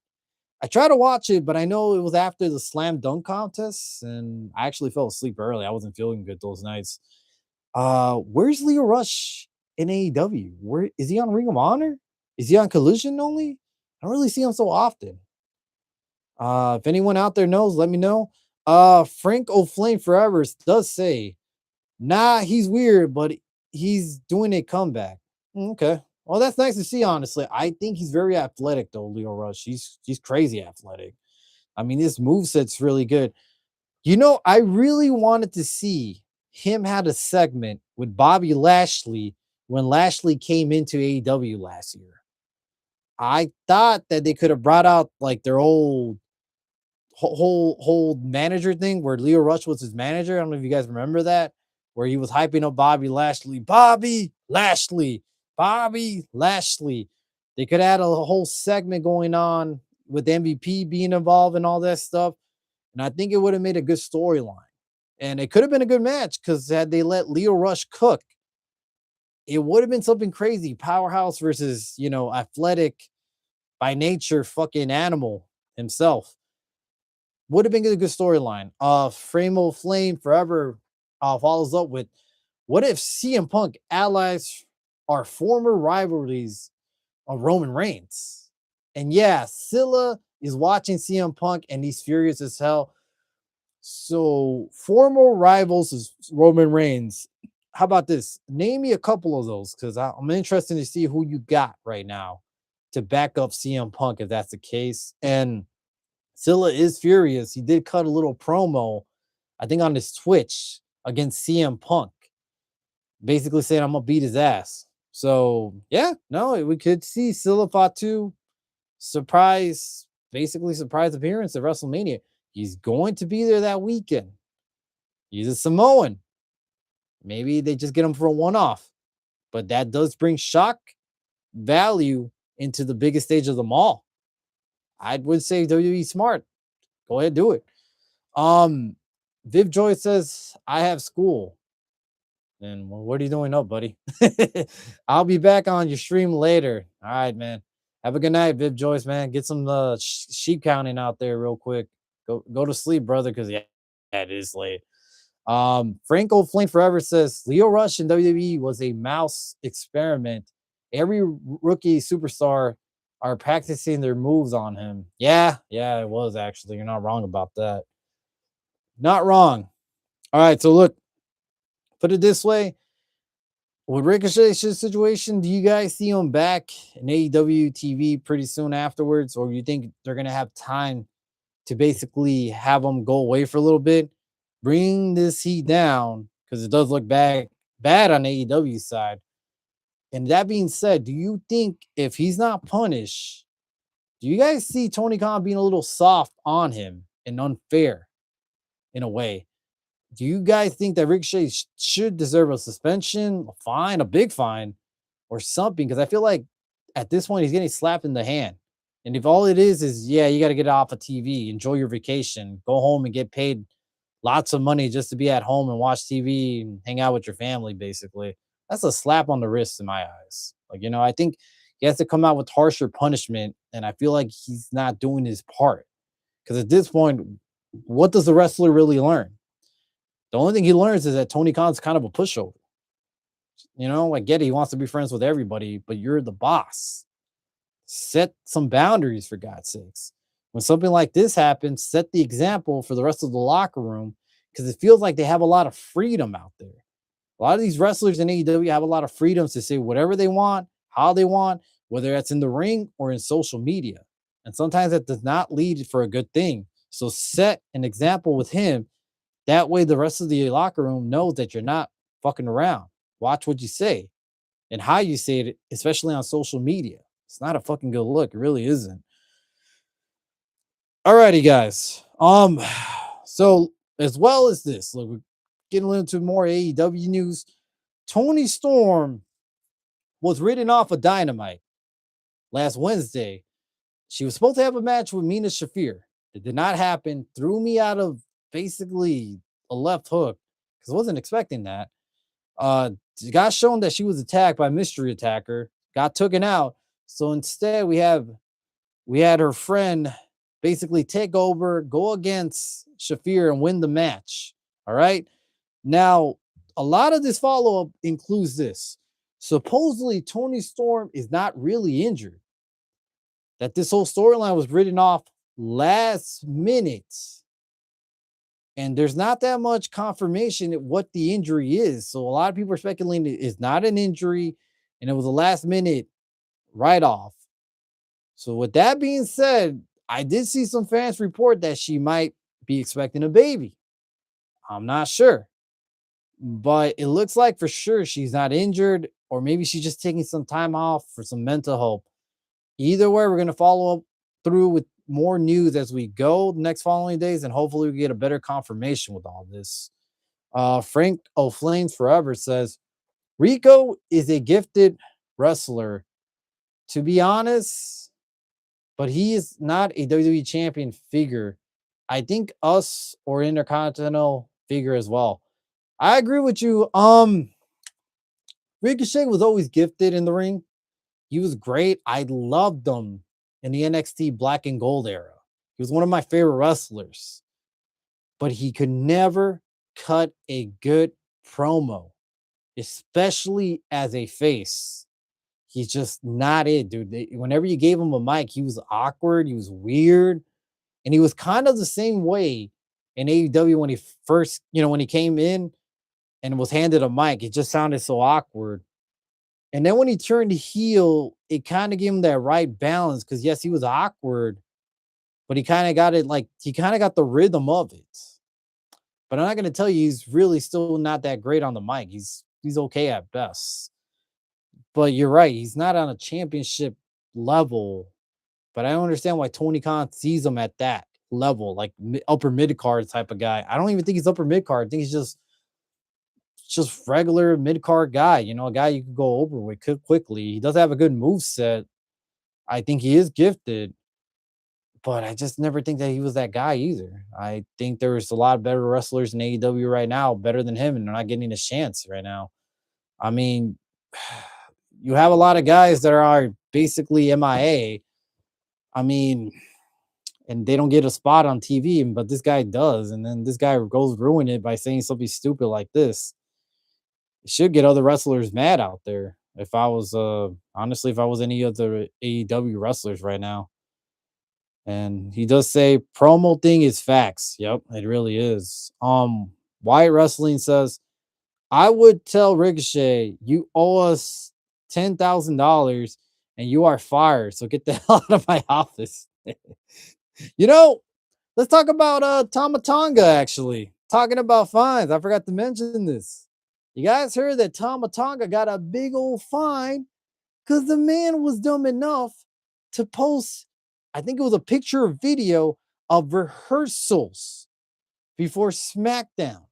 I tried to watch it, but I know it was after the slam dunk contest, and I actually fell asleep early. I wasn't feeling good those nights. Where's Leo Rush in AEW? Where is he on Ring of Honor? Is he on Collision only? I don't really see him so often. If anyone out there knows, let me know. Frank O'Flame Forever does say, nah, he's weird, but he's doing a comeback. Okay. Well, that's nice to see, honestly. I think he's very athletic, though, Leo Rush. He's crazy athletic. I mean, this moveset's really good. You know, I really wanted to see him had a segment with Bobby Lashley when Lashley came into AEW last year. I thought that they could have brought out like their old whole manager thing where Leo Rush was his manager. I don't know if you guys remember that, where he was hyping up Bobby Lashley. Bobby Lashley. Bobby Lashley. They could add a whole segment going on with MVP being involved and all that stuff. And I think it would have made a good storyline. And it could have been a good match because had they let Leo Rush cook, it would have been something crazy. Powerhouse versus, you know, athletic by nature fucking animal himself. Would have been a good storyline. Framo Flame Forever follows up with, what if CM Punk allies our former rivalries of Roman Reigns? And yeah, Scylla is watching CM Punk and he's furious as hell. So, former rivals is Roman Reigns. How about this? Name me a couple of those because I'm interested to see who you got right now to back up CM Punk if that's the case. And Scylla is furious. He did cut a little promo, I think, on his Twitch against CM Punk, basically saying, I'm gonna beat his ass. So yeah, no, we could see Scylla Fatu surprise, basically surprise appearance at WrestleMania. He's going to be there that weekend. He's a Samoan. Maybe they just get him for a one-off, but that does bring shock value into the biggest stage of them all. I would say WWE smart. Go ahead, do it. Viv Joy says, I have school. And well, what are you doing up, buddy? I'll be back on your stream later. All right, man. Have a good night, Viv Joyce, man. Get some sheep counting out there real quick. Go to sleep, brother, because yeah, it is late. Franco Flame Forever says Leo Rush in WWE was a mouse experiment. Every rookie superstar are practicing their moves on him. Yeah, it was actually. You're not wrong about that. Not wrong. All right, so look, put it this way. With Ricochet's situation, do you guys see him back in AEW TV pretty soon afterwards, or you think they're gonna have time to basically have him go away for a little bit, bring this heat down because it does look bad on AEW's side? And that being said, do you think if he's not punished, do you guys see Tony Khan being a little soft on him and unfair in a way? Do you guys think that Ricochet should deserve a suspension, a fine, a big fine, or something? Because I feel like at this point he's getting slapped in the hand. And if all it is yeah, you got to get off of TV, enjoy your vacation, go home and get paid lots of money just to be at home and watch TV and hang out with your family, basically. That's a slap on the wrist in my eyes. Like, I think he has to come out with harsher punishment. And I feel like he's not doing his part. Because at this point, what does the wrestler really learn? The only thing he learns is that Tony Khan's kind of a pushover. I get it. He wants to be friends with everybody, but you're the boss. Set some boundaries, for God's sakes. When something like this happens, set the example for the rest of the locker room, because it feels like they have a lot of freedom out there. A lot of these wrestlers in AEW have a lot of freedoms to say whatever they want, how they want, whether that's in the ring or in social media. And sometimes that does not lead for a good thing. So set an example with him. That way, the rest of the locker room knows that you're not fucking around. Watch what you say and how you say it, especially on social media. It's not a fucking good look. It really isn't. Alrighty, guys. So as well as this, look, we're getting into more AEW news. Tony Storm was written off of Dynamite last Wednesday. She was supposed to have a match with Mina Shafir. It did not happen. Threw me out of basically a left hook because I wasn't expecting that. It got shown that she was attacked by a mystery attacker, got taken out. So instead, we had her friend basically take over, go against Shafir and win the match. All right. Now, a lot of this follow-up includes this. Supposedly, Tony Storm is not really injured. That this whole storyline was written off last minute. And there's not that much confirmation of what the injury is. So a lot of people are speculating it's not an injury and it was a last minute write-off. So with that being said, I did see some fans report that she might be expecting a baby. I'm not sure. But it looks like for sure she's not injured, or maybe she's just taking some time off for some mental help. Either way, we're going to follow up through with more news as we go the next following days, and hopefully we get a better confirmation with all this. Frank O'Flames Forever says, Rico is a gifted wrestler, to be honest, but he is not a WWE champion figure. I think us or Intercontinental figure as well. I agree with you. Ricochet was always gifted in the ring. He was great. I loved him in the NXT Black and Gold era. He was one of my favorite wrestlers, but he could never cut a good promo, especially as a face. He's just not it, dude. Whenever you gave him a mic, he was awkward. He was weird. And he was kind of the same way in AEW when he first, when he came in and was handed a mic. It just sounded so awkward. And then when he turned heel, it kind of gave him that right balance because yes, he was awkward, but he kind of got it like he kind of got the rhythm of it. But I'm not gonna tell you he's really still not that great on the mic. He's okay at best. But you're right, he's not on a championship level. But I don't understand why Tony Khan sees him at that level, like upper mid card type of guy. I don't even think he's upper mid card. I think he's just regular mid card guy. You know, a guy you could go over with quickly. He does have a good move set. I think he is gifted, but I just never think that he was that guy either. I think there's a lot better wrestlers in AEW right now, better than him, and they're not getting a chance right now. I mean, you have a lot of guys that are basically MIA. I mean, and they don't get a spot on TV, but this guy does, and then this guy goes ruin it by saying something stupid like this. It should get other wrestlers mad out there. If I was honestly, if I was any other AEW wrestlers right now. And he does say promo thing is facts. Yep, it really is. Wyatt Wrestling says, I would tell Ricochet, you owe us $10,000 and you are fired. So get the hell out of my office. You know, let's talk about Tama Tonga actually. Talking about fines. I forgot to mention this. You guys heard that Tama Tonga got a big old fine because the man was dumb enough to post, I think it was a picture or video of rehearsals before SmackDown.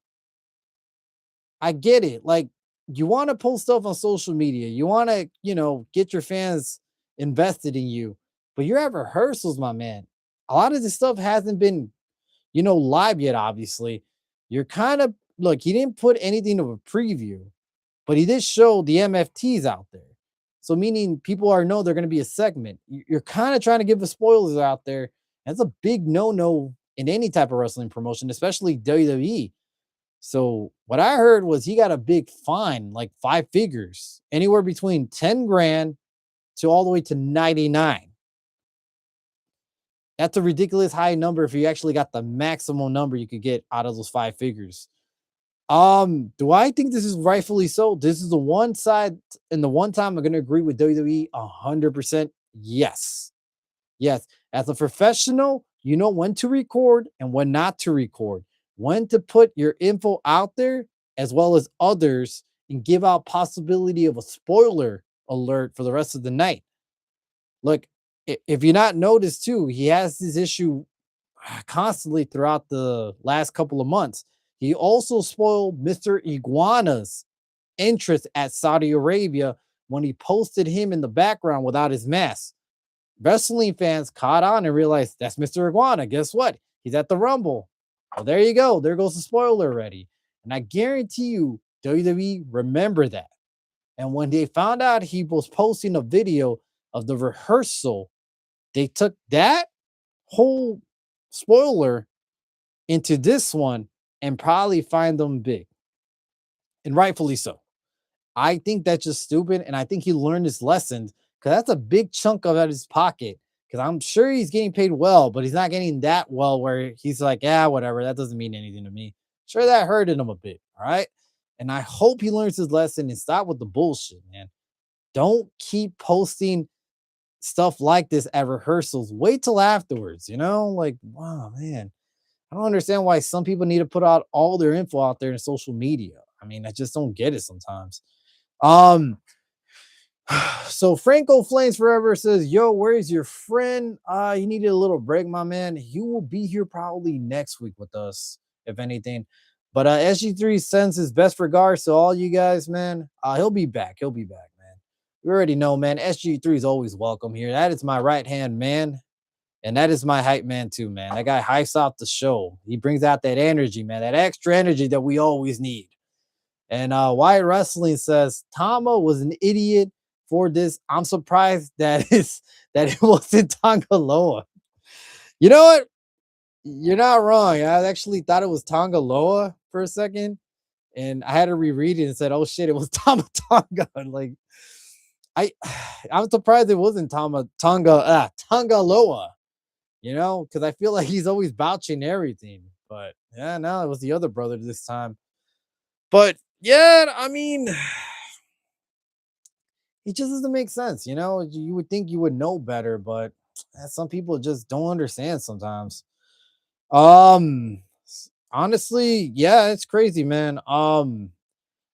I get it. Like, you want to post stuff on social media, you want to, get your fans invested in you, but you're at rehearsals, my man. A lot of this stuff hasn't been, live yet, obviously. You're kind of, look, he didn't put anything of a preview, but he did show the MFTs out there. So meaning people are know they're going to be a segment. You're kind of trying to give the spoilers out there. That's a big no-no in any type of wrestling promotion, especially WWE. So what I heard was he got a big fine, like 5 figures, anywhere between 10 grand to all the way to 99. That's a ridiculous high number if you actually got the maximum number you could get out of those 5 figures. Do I think this is rightfully so? This is the one side and the one time I'm gonna agree with WWE 100%. Yes. Yes. As a professional, you know when to record and when not to record, when to put your info out there as well as others and give out possibility of a spoiler alert for the rest of the night. Look, if you're not noticed too, he has this issue constantly throughout the last couple of months. He also spoiled Mr. Iguana's interest at Saudi Arabia when he posted him in the background without his mask. Wrestling fans caught on and realized that's Mr. Iguana. Guess what? He's at the Rumble. Well, there you go. There goes the spoiler already. And I guarantee you, WWE remember that. And when they found out he was posting a video of the rehearsal, they took that whole spoiler into this one and probably find them big. And rightfully so. I think that's just stupid. And I think he learned his lesson because that's a big chunk of out his pocket. Because I'm sure he's getting paid well, but he's not getting that well where he's like, yeah, whatever. That doesn't mean anything to me. Sure, that hurted him a bit. All right. And I hope he learns his lesson and stop with the bullshit, man. Don't keep posting stuff like this at rehearsals. Wait till afterwards, like, wow, man. I don't understand why some people need to put out all their info out there in social media. I mean, I just don't get it sometimes. Um, so Franco Flames Forever says, yo, where's your friend? He needed a little break, my man. He will be here probably next week with us, if anything. But SG3 sends his best regards to all you guys, man. He'll be back. He'll be back, man. We already know, man. SG3 is always welcome here. That is my right hand man. And that is my hype man too, man. That guy hypes out the show. He brings out that energy, man. That extra energy that we always need. And Wyatt Wrestling says Tama was an idiot for this. I'm surprised that it wasn't Tongaloa. You know what? You're not wrong. I actually thought it was Tongaloa for a second, and I had to reread it and said, "Oh shit, it was Tama Tonga." Like, I'm surprised it wasn't Tongaloa. Because I feel like he's always vouching everything. But yeah, no, it was the other brother this time. But yeah, I mean, it just doesn't make sense. You know, you would think you would know better, but some people just don't understand sometimes. Honestly, yeah, it's crazy, man.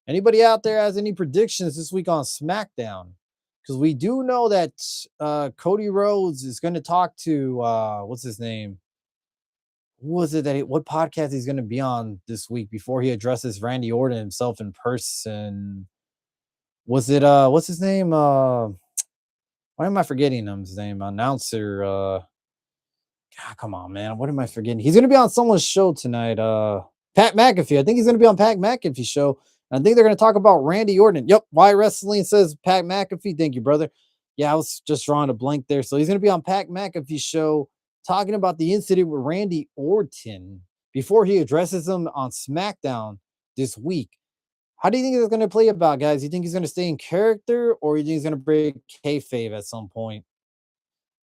Anybody out there has any predictions this week on SmackDown? Because we do know that Cody Rhodes is going to talk to what's his name? Who was it that what podcast he's going to be on this week before he addresses Randy Orton himself in person? Was it what's his name? Why am I forgetting his name? Announcer. God, come on, man. What am I forgetting? He's gonna be on someone's show tonight. Pat McAfee. I think he's gonna be on Pat McAfee's show. And I think they're gonna talk about Randy Orton. Yep. Why Wrestling says Pat McAfee. Thank you, brother. Yeah, I was just drawing a blank there. So he's gonna be on Pat McAfee's show talking about the incident with Randy Orton before he addresses him on SmackDown this week. How do you think it's gonna play about, guys? You think he's gonna stay in character, or you think he's gonna break kayfabe at some point?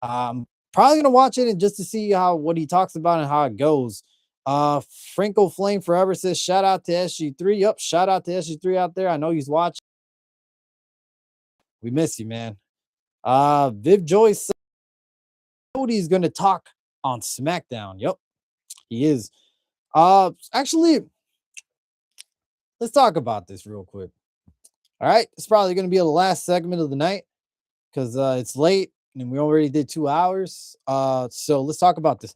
Probably gonna watch it and just to see how what he talks about and how it goes. Franco Flame Forever says shout out to SG3. Yep, shout out to SG3 out there. I know he's watching. We miss you, man. Viv Joyce says Cody's gonna talk on SmackDown. Yep, he is. Actually, let's talk about this real quick. All right, it's probably gonna be the last segment of the night because it's late and we already did 2 hours. So let's talk about this.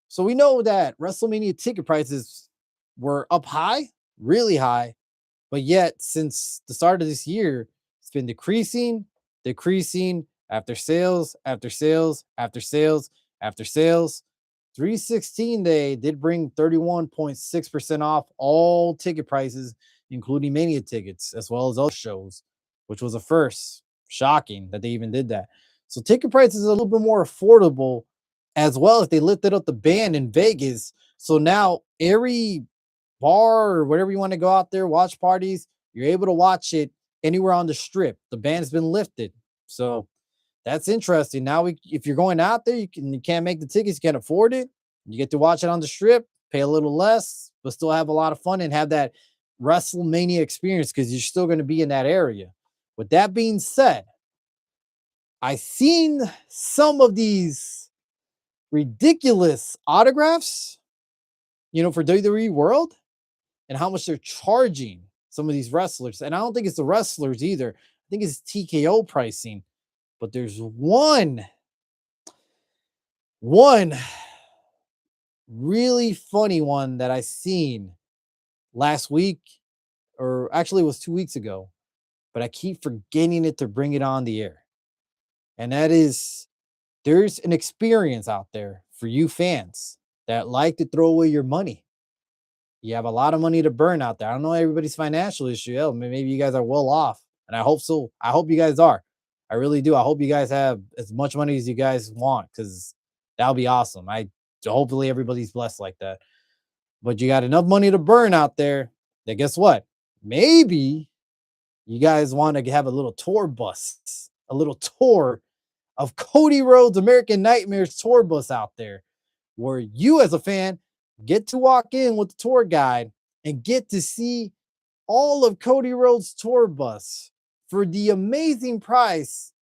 So we know that WrestleMania ticket prices were up high, really high, but yet since the start of this year, it's been decreasing, decreasing after sales, after sales, after sales, after sales. 316 they did bring 31.6% off all ticket prices, including Mania tickets, as well as other shows, which was a first. Shocking that they even did that. So ticket prices are a little bit more affordable, as well as they lifted up the band in Vegas. So now every bar or whatever you want to go out there, watch parties, you're able to watch it anywhere on the strip. The band's been lifted. So that's interesting. Now if you're going out there, you can't make the tickets, you can't afford it. You get to watch it on the strip, pay a little less, but still have a lot of fun and have that WrestleMania experience because you're still going to be in that area. With that being said, I've seen some of these ridiculous autographs, for WWE World and how much they're charging some of these wrestlers. And I don't think it's the wrestlers either. I think it's TKO pricing. But there's one really funny one that I seen last week, or actually it was 2 weeks ago, but I keep forgetting it to bring it on the air. And that is there's an experience out there for you fans that like to throw away your money. You have a lot of money to burn out there. I don't know everybody's financial issue. Hell, maybe you guys are well off, and I hope so. I hope you guys are. I really do. I hope you guys have as much money as you guys want because that'll be awesome. Hopefully everybody's blessed like that. But you got enough money to burn out there. That guess what? Maybe you guys want to have a little tour bus, a little tour of Cody Rhodes American Nightmares tour bus out there, where you as a fan get to walk in with the tour guide and get to see all of Cody Rhodes' tour bus for the amazing price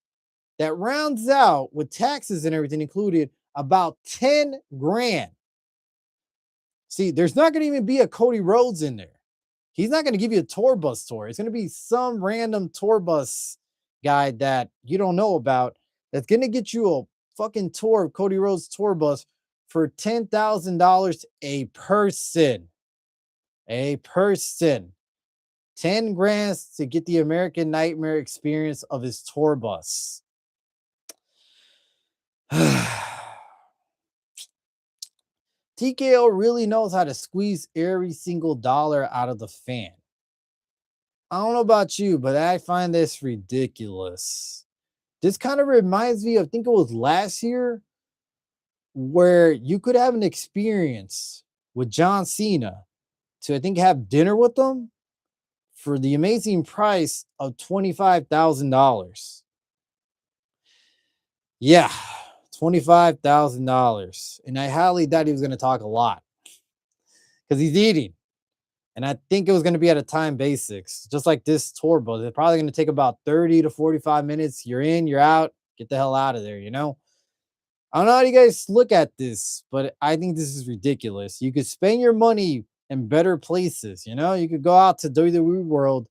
that rounds out with taxes and everything included about 10 grand. See, there's not going to even be a Cody Rhodes in there. He's not going to give you a tour bus tour. It's going to be some random tour bus guy that you don't know about that's going to get you a fucking tour of Cody Rhodes' tour bus for $10,000 a person. A person. 10 grand to get the American Nightmare experience of his tour bus. TKO really knows how to squeeze every single dollar out of the fan. I don't know about you, but I find this ridiculous. This kind of reminds me of, I think it was last year, where you could have an experience with John Cena to, I think, have dinner with them for the amazing price of $25,000. Yeah, $25,000. And I highly doubt he was going to talk a lot because he's eating. And I think it was going to be at a time basics, just like this tour bus. It's probably going to take about 30 to 45 minutes. You're in, you're out, get the hell out of there, you know? I don't know how you guys look at this, but I think this is ridiculous. You could spend your money in better places, you know? You could go out to WWE World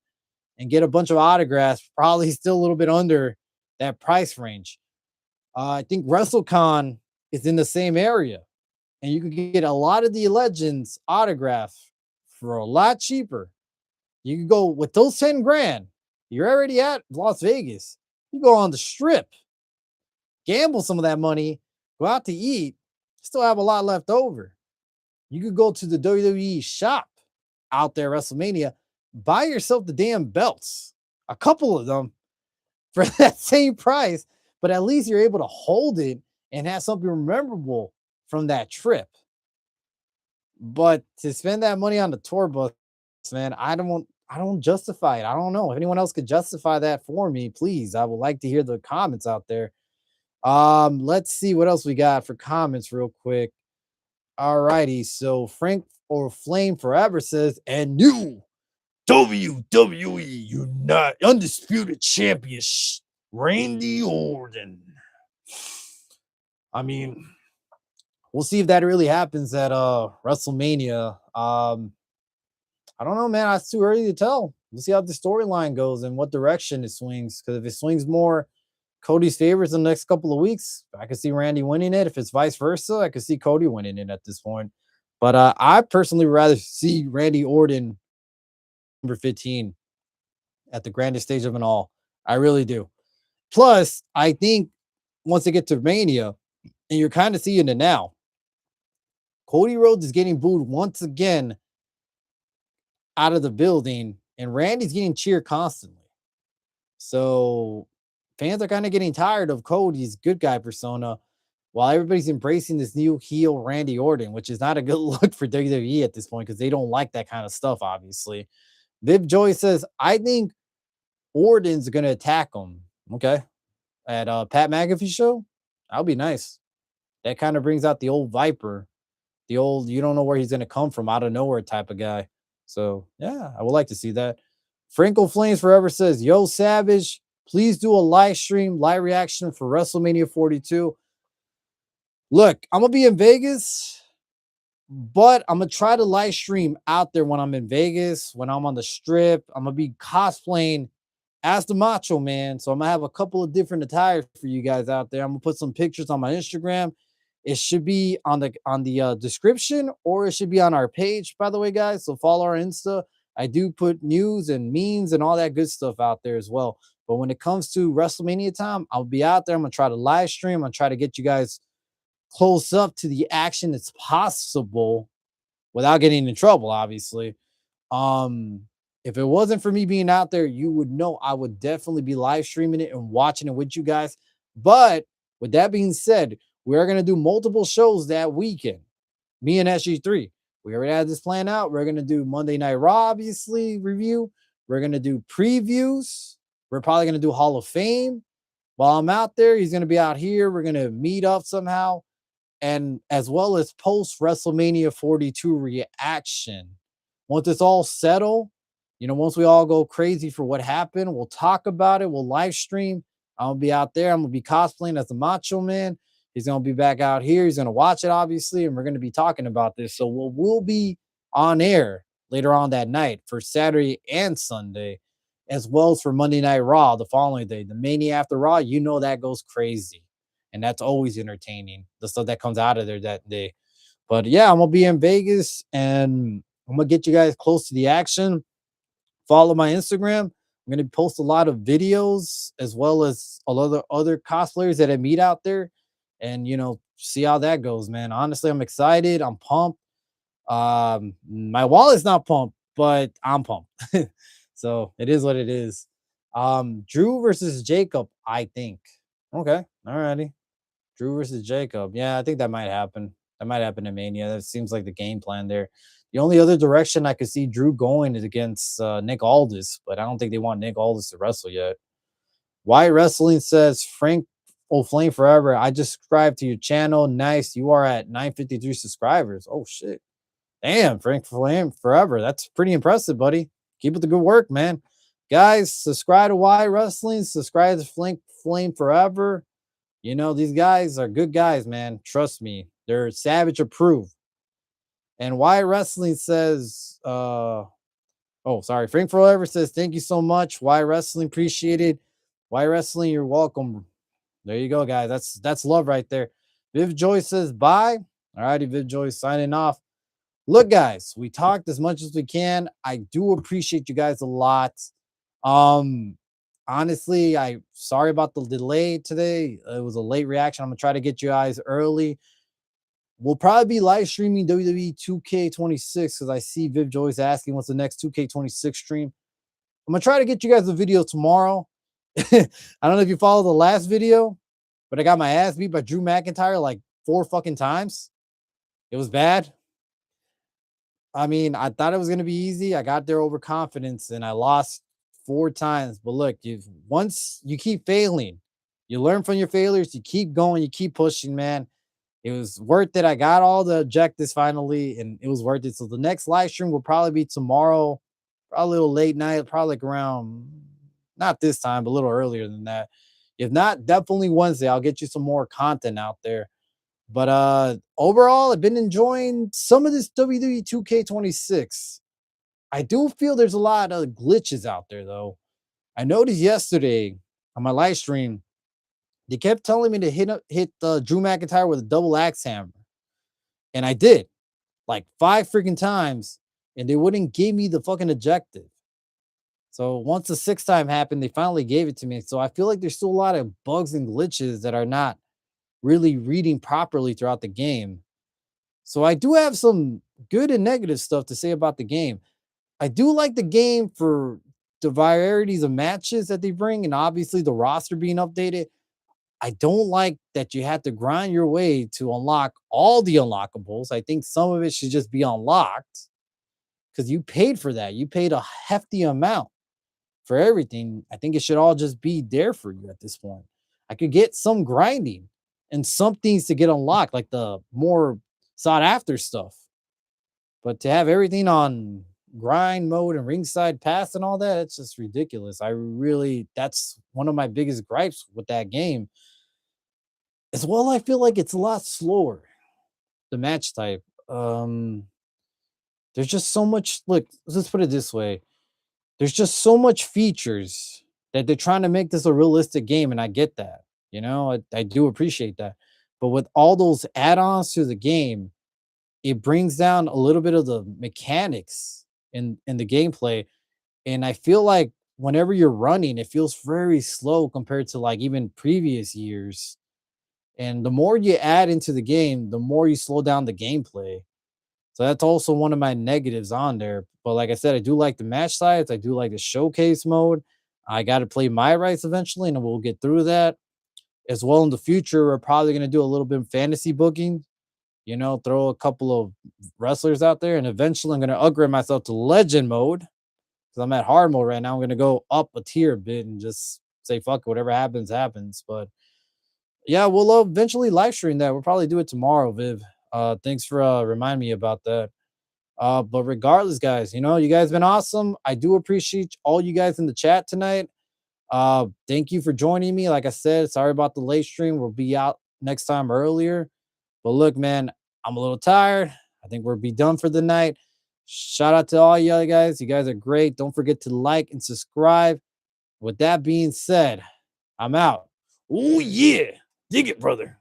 and get a bunch of autographs, probably still a little bit under that price range. I think WrestleCon is in the same area, and you could get a lot of the legends autograph for a lot cheaper. You could go with those 10 grand. You're already at Las Vegas. You go on the strip, gamble some of that money, go out to eat, still have a lot left over. You could go to the WWE shop out there, WrestleMania, buy yourself the damn belts, a couple of them for that same price, but at least you're able to hold it and have something memorable from that trip. But to spend that money on the tour bus, man, I don't justify it. I don't know. If anyone else could justify that for me, please. I would like to hear the comments out there. Let's see what else we got for comments real quick. All righty. So Frank or Flame Forever says, and new WWE United Undisputed Champion Randy Orton. I mean, we'll see if that really happens at WrestleMania. I don't know, man. It's too early to tell. We'll see how the storyline goes and what direction it swings. Because if it swings more Cody's favorites in the next couple of weeks, I could see Randy winning it. If it's vice versa, I could see Cody winning it at this point. But I personally would rather see Randy Orton number 15 at the grandest stage of it all. I really do. Plus, I think once they get to Mania, and you're kind of seeing it now, Cody Rhodes is getting booed once again out of the building, and Randy's getting cheered constantly. So fans are kind of getting tired of Cody's good guy persona while everybody's embracing this new heel Randy Orton, which is not a good look for WWE at this point because they don't like that kind of stuff, obviously. Viv Joy says, I think Orton's going to attack him. Okay. At Pat McAfee show, that'll be nice. That kind of brings out the old Viper, the old, you don't know where he's going to come from out of nowhere type of guy. So, yeah, I would like to see that. Franco Flames Forever says, Yo, Savage, please do a live stream, live reaction for WrestleMania 42. Look, I'm going to be in Vegas, but I'm going to try to live stream out there when I'm in Vegas, when I'm on the strip. I'm going to be cosplaying as the Macho Man. So I'm going to have a couple of different attires for you guys out there. I'm going to put some pictures on my Instagram. It should be on the description, or it should be on our page, by the way, guys. So follow our Insta. I do put news and memes and all that good stuff out there as well. But when it comes to WrestleMania time, I'll be out there. I'm going to try to live stream. I'm going to try to get you guys close up to the action that's possible without getting in trouble, obviously. If it wasn't for me being out there, you would know I would definitely be live streaming it and watching it with you guys. But with that being said, we're going to do multiple shows that weekend. Me and SG3. We already had this plan out. We're going to do Monday Night Raw, obviously, review. We're going to do previews. We're probably going to do Hall of Fame. While I'm out there, he's going to be out here. We're going to meet up somehow. And as well as post WrestleMania 42 reaction. Once it's all settled, once we all go crazy for what happened, we'll talk about it. We'll live stream. I'll be out there. I'm going to be cosplaying as the Macho Man. He's going to be back out here. He's going to watch it, obviously, and we're going to be talking about this. So we'll be on air later on that night for Saturday and Sunday, as well as for Monday Night Raw the following day. The Mania after Raw, that goes crazy. And that's always entertaining, the stuff that comes out of there that day. But, yeah, I'm going to be in Vegas, and I'm going to get you guys close to the action. Follow my Instagram. I'm going to post a lot of videos as well as a lot of other cosplayers that I meet out there. And, see how that goes, man. Honestly, I'm excited. I'm pumped. My wallet's not pumped, but I'm pumped. So it is what it is. Drew versus Jacob, I think. Okay. All righty. Drew versus Jacob. Yeah, I think that might happen. That might happen in Mania. That seems like the game plan there. The only other direction I could see Drew going is against Nick Aldis, but I don't think they want Nick Aldis to wrestle yet. Wyatt Wrestling says, Frank O'Flame Forever, I just subscribed to your channel. Nice. You are at 953 subscribers. Oh, shit. Damn, Frank Flame forever. That's pretty impressive, buddy. Keep up the good work, man. Guys, subscribe to Y Wrestling, subscribe to Flame Forever. You know, these guys are good guys, man. Trust me. They're Savage approved. And Y Wrestling says, oh, sorry. Frank Forever says, thank you so much. Y Wrestling, appreciate it. Y Wrestling, you're welcome. There you go, guys. That's love right there. Viv Joy says bye. All righty, Viv Joy signing off. Look, guys, we talked as much as we can. I do appreciate you guys a lot. Um, honestly, I sorry about the delay today. It was a late reaction. I'm gonna try to get you guys early. We'll probably be live streaming WWE 2K26 because I see Viv Joy's asking what's the next 2K26 stream. I'm gonna try to get you guys a video tomorrow. I don't know if you follow the last video, but I got my ass beat by Drew McIntyre like 4 fucking times. It was bad. I mean, I thought it was gonna be easy. I got there overconfidence and I lost 4 times. But look, you once you keep failing, you learn from your failures, you keep going, you keep pushing, man. It was worth it. I got all the objectives finally, and it was worth it. So the next live stream will probably be tomorrow, probably a little late night, probably like around not this time, but a little earlier than that. If not, definitely Wednesday. I'll get you some more content out there. But overall, I've been enjoying some of this WWE 2K26. I do feel there's a lot of glitches out there though. I noticed yesterday on my live stream, they kept telling me to hit Drew McIntyre with a double axe hammer, and I did like 5 freaking times, and they wouldn't give me the fucking objective. So once the 6th time happened, they finally gave it to me. So I feel like there's still a lot of bugs and glitches that are not really reading properly throughout the game. So I do have some good and negative stuff to say about the game. I do like the game for the varieties of matches that they bring, and obviously the roster being updated. I don't like that you have to grind your way to unlock all the unlockables. I think some of it should just be unlocked because you paid for that. You paid a hefty amount for everything. I think it should all just be there for you at this point. I could get some grinding and some things to get unlocked, like the more sought after stuff. But to have everything on grind mode and ringside pass and all that, it's just ridiculous. That's one of my biggest gripes with that game. As well, I feel like it's a lot slower, the match type. There's just so much. Look, let's put it this way: there's just so much features that they're trying to make this a realistic game, and I get that. You know, I do appreciate that. But with all those add-ons to the game, it brings down a little bit of the mechanics in the gameplay. And I feel like whenever you're running, it feels very slow compared to like even previous years. And the more you add into the game, the more you slow down the gameplay. So that's also one of my negatives on there. But like I said, I do like the match sides. I do like the showcase mode. I got to play my rights eventually, and we'll get through that. As well in the future, we're probably going to do a little bit of fantasy booking, you know, throw a couple of wrestlers out there. And eventually I'm going to upgrade myself to legend mode because I'm at hard mode right now. I'm going to go up a tier a bit and just say, fuck it, whatever happens, happens. But yeah, we'll eventually live stream that. We'll probably do it tomorrow, Viv. Thanks for reminding me about that. But regardless, guys, you know, you guys been awesome. I do appreciate all you guys in the chat tonight. Thank you for joining me. Like I said, sorry about the late stream. We'll be out next time earlier. But look, man, I'm a little tired. I think we'll be done for the night. Shout out to all you guys. You guys are great. Don't forget to like and subscribe. With that being said, I'm out. Oh, yeah. Dig it, brother.